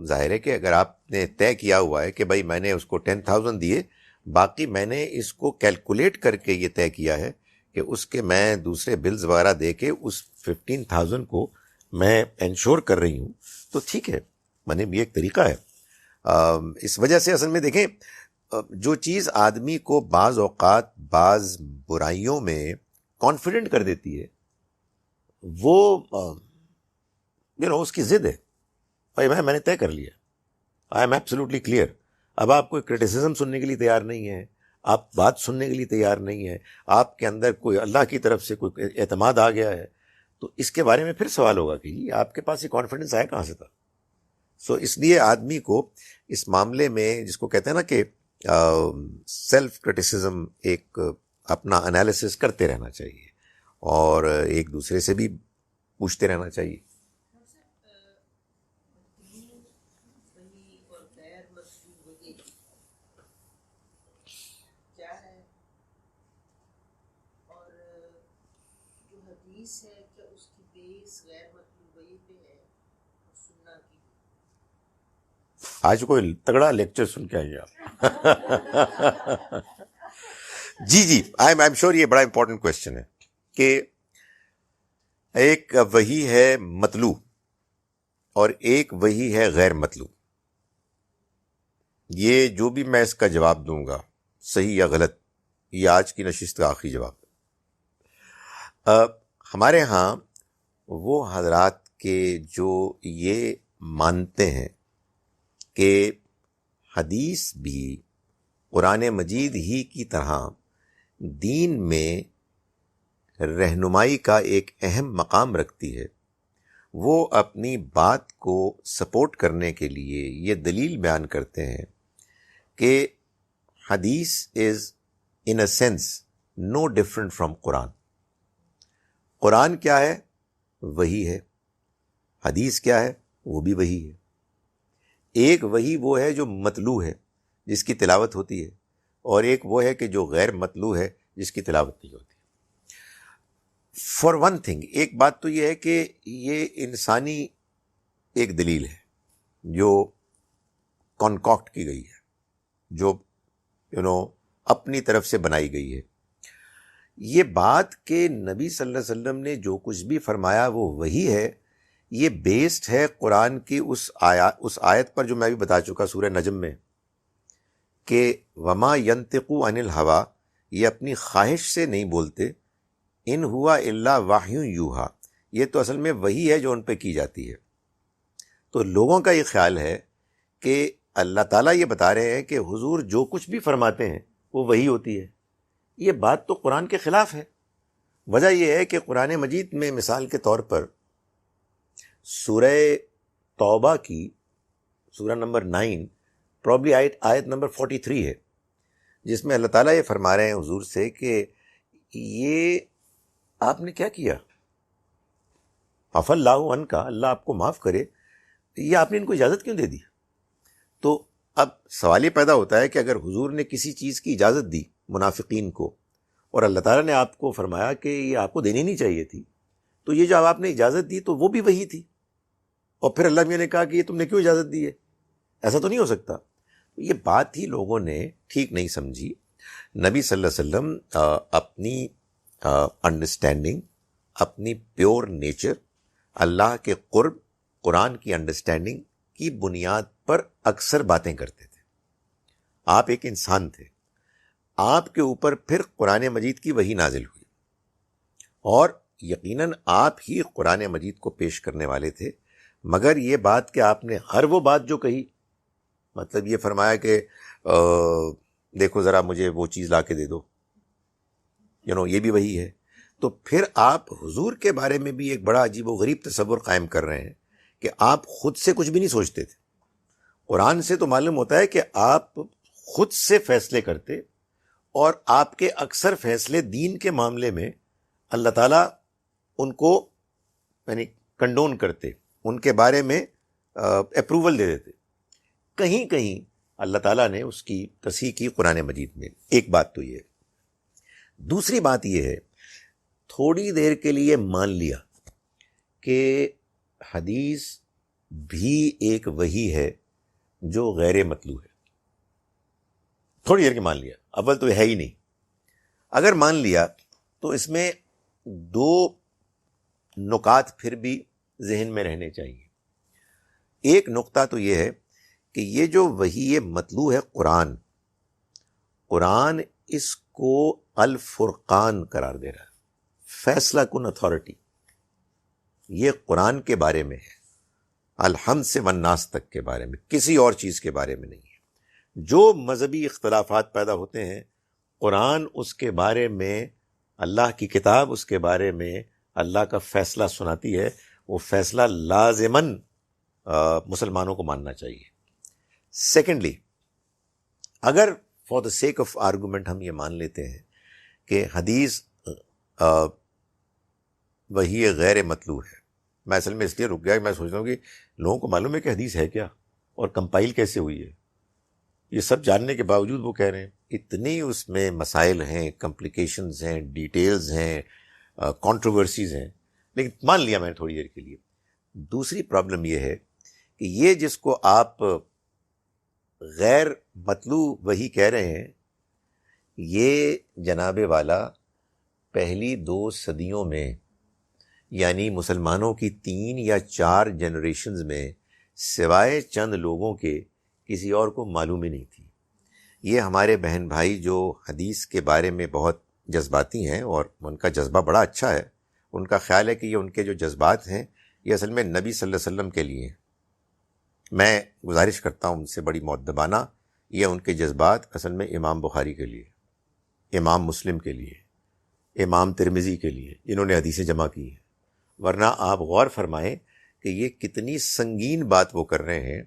ظاہر ہے کہ اگر آپ نے طے کیا ہوا ہے کہ بھائی میں نے اس کو 10,000 دیے، باقی میں نے اس کو کیلکولیٹ کر کے یہ طے کیا ہے کہ اس کے میں دوسرے بلز وغیرہ دے کے اس 15,000 کو میں انشور کر رہی ہوں، تو ٹھیک ہے، میں نے بھی ایک طریقہ ہے. اس وجہ سے اصل میں دیکھیں جو چیز آدمی کو بعض اوقات بعض برائیوں میں کانفیڈنٹ کر دیتی ہے وہ اس کی ضد ہے. بھائی میں نے طے کر لیا, آئی ایم ایبسلیوٹلی کلیئر. اب آپ کوئی کرٹیسزم سننے کے لیے تیار نہیں ہیں, آپ بات سننے کے لیے تیار نہیں ہیں, آپ کے اندر کوئی اللہ کی طرف سے کوئی اعتماد آ گیا ہے, تو اس کے بارے میں پھر سوال ہوگا کہ جی آپ کے پاس یہ کانفیڈنس آیا کہاں سے تھا. سو اس لیے آدمی کو اس معاملے میں, جس کو کہتے ہیں نا کہ سیلف کرٹیسزم, ایک اپنا انالیسس کرتے رہنا چاہیے اور ایک دوسرے سے بھی پوچھتے رہنا چاہیے. آج کوئی تگڑا لیکچر سن کے آئیے آپ. جی آئی ایم شیور یہ بڑا امپورٹنٹ کوشچن ہے کہ ایک وحی ہے مطلوب اور ایک وحی ہے غیر مطلوب. یہ جو بھی میں اس کا جواب دوں گا, صحیح یا غلط, یہ آج کی نشست کا آخری جواب ہے. ہمارے ہاں وہ حضرات کے جو یہ مانتے ہیں کہ حدیث بھی قرآن مجید ہی کی طرح دین میں رہنمائی کا ایک اہم مقام رکھتی ہے, وہ اپنی بات کو سپورٹ کرنے کے لیے یہ دلیل بیان کرتے ہیں کہ حدیث is in a sense no different from Quran. قرآن کیا ہے؟ وہی ہے. حدیث کیا ہے؟ وہ بھی وہی ہے. ایک وہی وہ ہے جو مطلوع ہے, جس کی تلاوت ہوتی ہے, اور ایک وہ ہے کہ جو غیر مطلوع ہے, جس کی تلاوت نہیں ہوتی. فار ون تھنگ, ایک بات تو یہ ہے کہ یہ انسانی ایک دلیل ہے جو کانکاکٹ کی گئی ہے, جو اپنی طرف سے بنائی گئی ہے. یہ بات کہ نبی صلی اللہ علیہ وسلم نے جو کچھ بھی فرمایا وہ وہی ہے, یہ بیسڈ ہے قرآن کی اس آیت پر جو میں بھی بتا چکا سورہ نجم میں, کہ وما ینطق عن الہوا, یہ اپنی خواہش سے نہیں بولتے, ان ہوا الا وحی یوحا, یہ تو اصل میں وہی ہے جو ان پہ کی جاتی ہے. تو لوگوں کا یہ خیال ہے کہ اللہ تعالیٰ یہ بتا رہے ہیں کہ حضور جو کچھ بھی فرماتے ہیں وہ وہی ہوتی ہے. یہ بات تو قرآن کے خلاف ہے. وجہ یہ ہے کہ قرآن مجید میں مثال کے طور پر سورہ توبہ کی سورہ نمبر 9 پرابلی آیت نمبر 43 ہے, جس میں اللہ تعالیٰ یہ فرما رہے ہیں حضور سے کہ یہ آپ نے کیا کیا, عفا اللہ عنک, اللہ آپ کو معاف کرے, یہ آپ نے ان کو اجازت کیوں دے دی. تو اب سوال یہ پیدا ہوتا ہے کہ اگر حضور نے کسی چیز کی اجازت دی منافقین کو, اور اللہ تعالیٰ نے آپ کو فرمایا کہ یہ آپ کو دینی نہیں چاہیے تھی, تو یہ جو آپ نے اجازت دی تو وہ بھی وہی تھی, اور پھر اللہ میاں نے کہا کہ یہ تم نے کیوں اجازت دی ہے, ایسا تو نہیں ہو سکتا. یہ بات ہی لوگوں نے ٹھیک نہیں سمجھی. نبی صلی اللہ علیہ وسلم اپنی انڈرسٹینڈنگ, اپنی پیور نیچر, اللہ کے قرب, قرآن کی انڈرسٹینڈنگ کی بنیاد پر اکثر باتیں کرتے تھے. آپ ایک انسان تھے, آپ کے اوپر پھر قرآن مجید کی وحی نازل ہوئی, اور یقیناً آپ ہی قرآن مجید کو پیش کرنے والے تھے. مگر یہ بات کہ آپ نے ہر وہ بات جو کہی, مطلب یہ فرمایا کہ دیکھو ذرا مجھے وہ چیز لا کے دے دو, یہ بھی وہی ہے. تو پھر آپ حضور کے بارے میں بھی ایک بڑا عجیب و غریب تصور قائم کر رہے ہیں کہ آپ خود سے کچھ بھی نہیں سوچتے تھے. قرآن سے تو معلوم ہوتا ہے کہ آپ خود سے فیصلے کرتے, اور آپ کے اکثر فیصلے دین کے معاملے میں اللہ تعالیٰ ان کو یعنی کنڈون کرتے, ان کے بارے میں اپروول دے دیتے. کہیں کہیں اللہ تعالیٰ نے اس کی تصحیح کی قرآن مجید میں. ایک بات تو یہ ہے. دوسری بات یہ ہے, تھوڑی دیر کے لیے مان لیا کہ حدیث بھی ایک وحی ہے جو غیر مطلوع ہے. تھوڑی دیر کے مان لیا, اول تو ہے ہی نہیں. اگر مان لیا تو اس میں دو نکات پھر بھی ذہن میں رہنے چاہیے. ایک نقطہ تو یہ ہے کہ یہ جو وحی مطلوع ہے قرآن, قرآن اس کو الفرقان قرار دے رہا ہے, فیصلہ کن اتھارٹی. یہ قرآن کے بارے میں ہے. الحمد سے والناس تک کے بارے میں، کسی اور چیز کے بارے میں نہیں ہے۔ جو مذہبی اختلافات پیدا ہوتے ہیں، قرآن اس کے بارے میں، اللہ کی کتاب اس کے بارے میں اللہ کا فیصلہ سناتی ہے، وہ فیصلہ لازماً مسلمانوں کو ماننا چاہیے۔ سیکنڈلی، اگر for the sake of argument ہم یہ مان لیتے ہیں کہ حدیث وہی غیر مطلوع ہے، میں اصل میں اس لیے رک گیا کہ میں سوچتا ہوں کہ لوگوں کو معلوم ہے کہ حدیث ہے کیا اور کمپائل کیسے ہوئی ہے، یہ سب جاننے کے باوجود وہ کہہ رہے ہیں۔ اتنی اس میں مسائل ہیں، کمپلیکیشنز ہیں، ڈیٹیلز ہیں، کنٹروورسیز ہیں، لیکن مان لیا میں نے تھوڑی دیر کے لیے۔ دوسری پرابلم یہ ہے کہ یہ جس کو آپ غیر مطلوع وہی کہہ رہے ہیں، یہ جناب والا پہلی 2 صدیوں میں، یعنی مسلمانوں کی 3 یا 4 جنریشنز میں سوائے چند لوگوں کے کسی اور کو معلوم ہی نہیں تھی۔ یہ ہمارے بہن بھائی جو حدیث کے بارے میں بہت جذباتی ہیں، اور ان کا جذبہ بڑا اچھا ہے، ان کا خیال ہے کہ یہ ان کے جو جذبات ہیں یہ اصل میں نبی صلی اللہ علیہ وسلم کے لیے ہیں۔ میں گزارش کرتا ہوں ان سے بڑی مؤدبانہ، یہ ان کے جذبات اصل میں امام بخاری کے لیے، امام مسلم کے لیے، امام ترمذی کے لیے، انہوں نے حدیثیں جمع کی ہیں۔ ورنہ آپ غور فرمائیں کہ یہ کتنی سنگین بات وہ کر رہے ہیں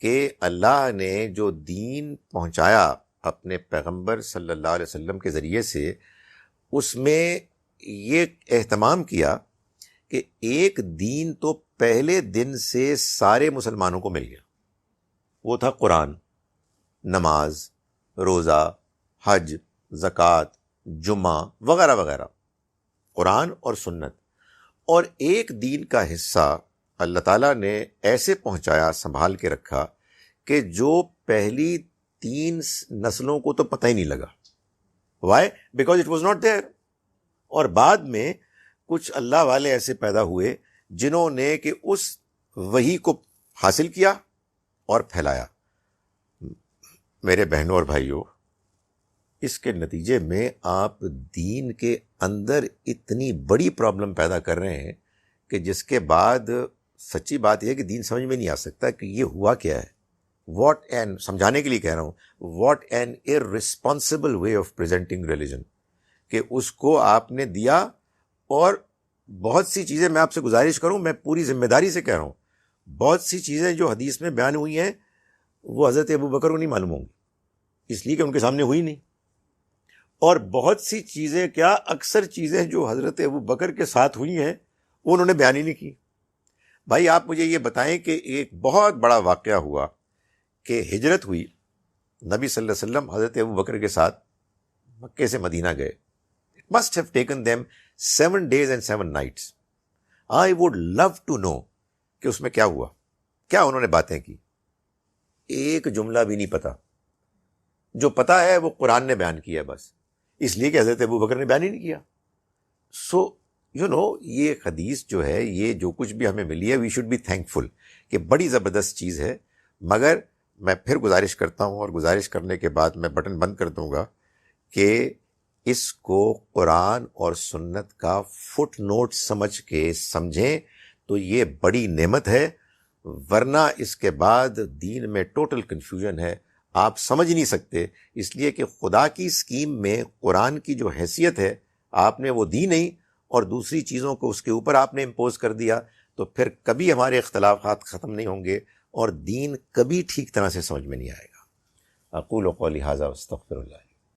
کہ اللہ نے جو دین پہنچایا اپنے پیغمبر صلی اللہ علیہ وسلم کے ذریعے سے، اس میں یہ اہتمام کیا کہ ایک دین تو پہلے دن سے سارے مسلمانوں کو مل گیا، وہ تھا قرآن، نماز، روزہ، حج، زکوٰۃ، جمعہ وغیرہ وغیرہ، قرآن اور سنت۔ اور ایک دین کا حصہ اللہ تعالیٰ نے ایسے پہنچایا، سنبھال کے رکھا کہ جو پہلی 3 نسلوں کو تو پتہ ہی نہیں لگا۔ Why? Because it was not there. اور بعد میں کچھ اللہ والے ایسے پیدا ہوئے جنہوں نے کہ اس وحی کو حاصل کیا اور پھیلایا۔ میرے بہنوں اور بھائیوں، اس کے نتیجے میں آپ دین کے اندر اتنی بڑی پرابلم پیدا کر رہے ہیں کہ جس کے بعد سچی بات یہ ہے کہ دین سمجھ میں نہیں آ سکتا کہ یہ ہوا کیا ہے۔ واٹ این، سمجھانے کے لیے کہہ رہا ہوں، what an irresponsible way of presenting religion, کہ اس کو آپ نے دیا۔ اور بہت سی چیزیں میں آپ سے گزارش کروں، میں پوری ذمہ داری سے کہہ رہا ہوں، بہت سی چیزیں جو حدیث میں بیان ہوئی ہیں وہ حضرت ابو بکر کو نہیں معلوم ہوں گی، اس لیے کہ ان کے سامنے ہوئی نہیں۔ اور بہت سی چیزیں کیا، اکثر چیزیں جو حضرت ابو بکر کے ساتھ ہوئی ہیں وہ انہوں نے بیان ہی نہیں کی۔ بھائی آپ مجھے یہ بتائیں کہ ایک بہت بڑا واقعہ ہوا کہ ہجرت ہوئی، نبی صلی اللہ علیہ وسلم حضرت ابو بکر کے ساتھ مکے سے مدینہ گئے۔ It must have taken them 7 days and 7 nights. I would love to know کہ اس میں کیا ہوا، کیا انہوں نے باتیں کی۔ ایک جملہ بھی نہیں پتا، جو پتا ہے وہ قرآن نے بیان کیا بس، اس لیے کہ حضرت ابو بکر نے بیان ہی نہیں کیا۔ سو یہ حدیث جو ہے، یہ جو کچھ بھی ہمیں ملی ہے، وی شوڈ بی تھینکفل کہ بڑی زبردست چیز ہے۔ مگر میں پھر گزارش کرتا ہوں، اور گزارش کرنے کے بعد میں بٹن بند کر دوں گا، کہ اس کو قرآن اور سنت کا فٹ نوٹ سمجھ کے سمجھیں تو یہ بڑی نعمت ہے، ورنہ اس کے بعد دین میں ٹوٹل کنفیوژن ہے، آپ سمجھ نہیں سکتے، اس لیے کہ خدا کی اسکیم میں قرآن کی جو حیثیت ہے آپ نے وہ دی نہیں، اور دوسری چیزوں کو اس کے اوپر آپ نے امپوز کر دیا، تو پھر کبھی ہمارے اختلافات ختم نہیں ہوں گے اور دین کبھی ٹھیک طرح سے سمجھ میں نہیں آئے گا۔ اقول قولی ھذا واستغفر اللہ۔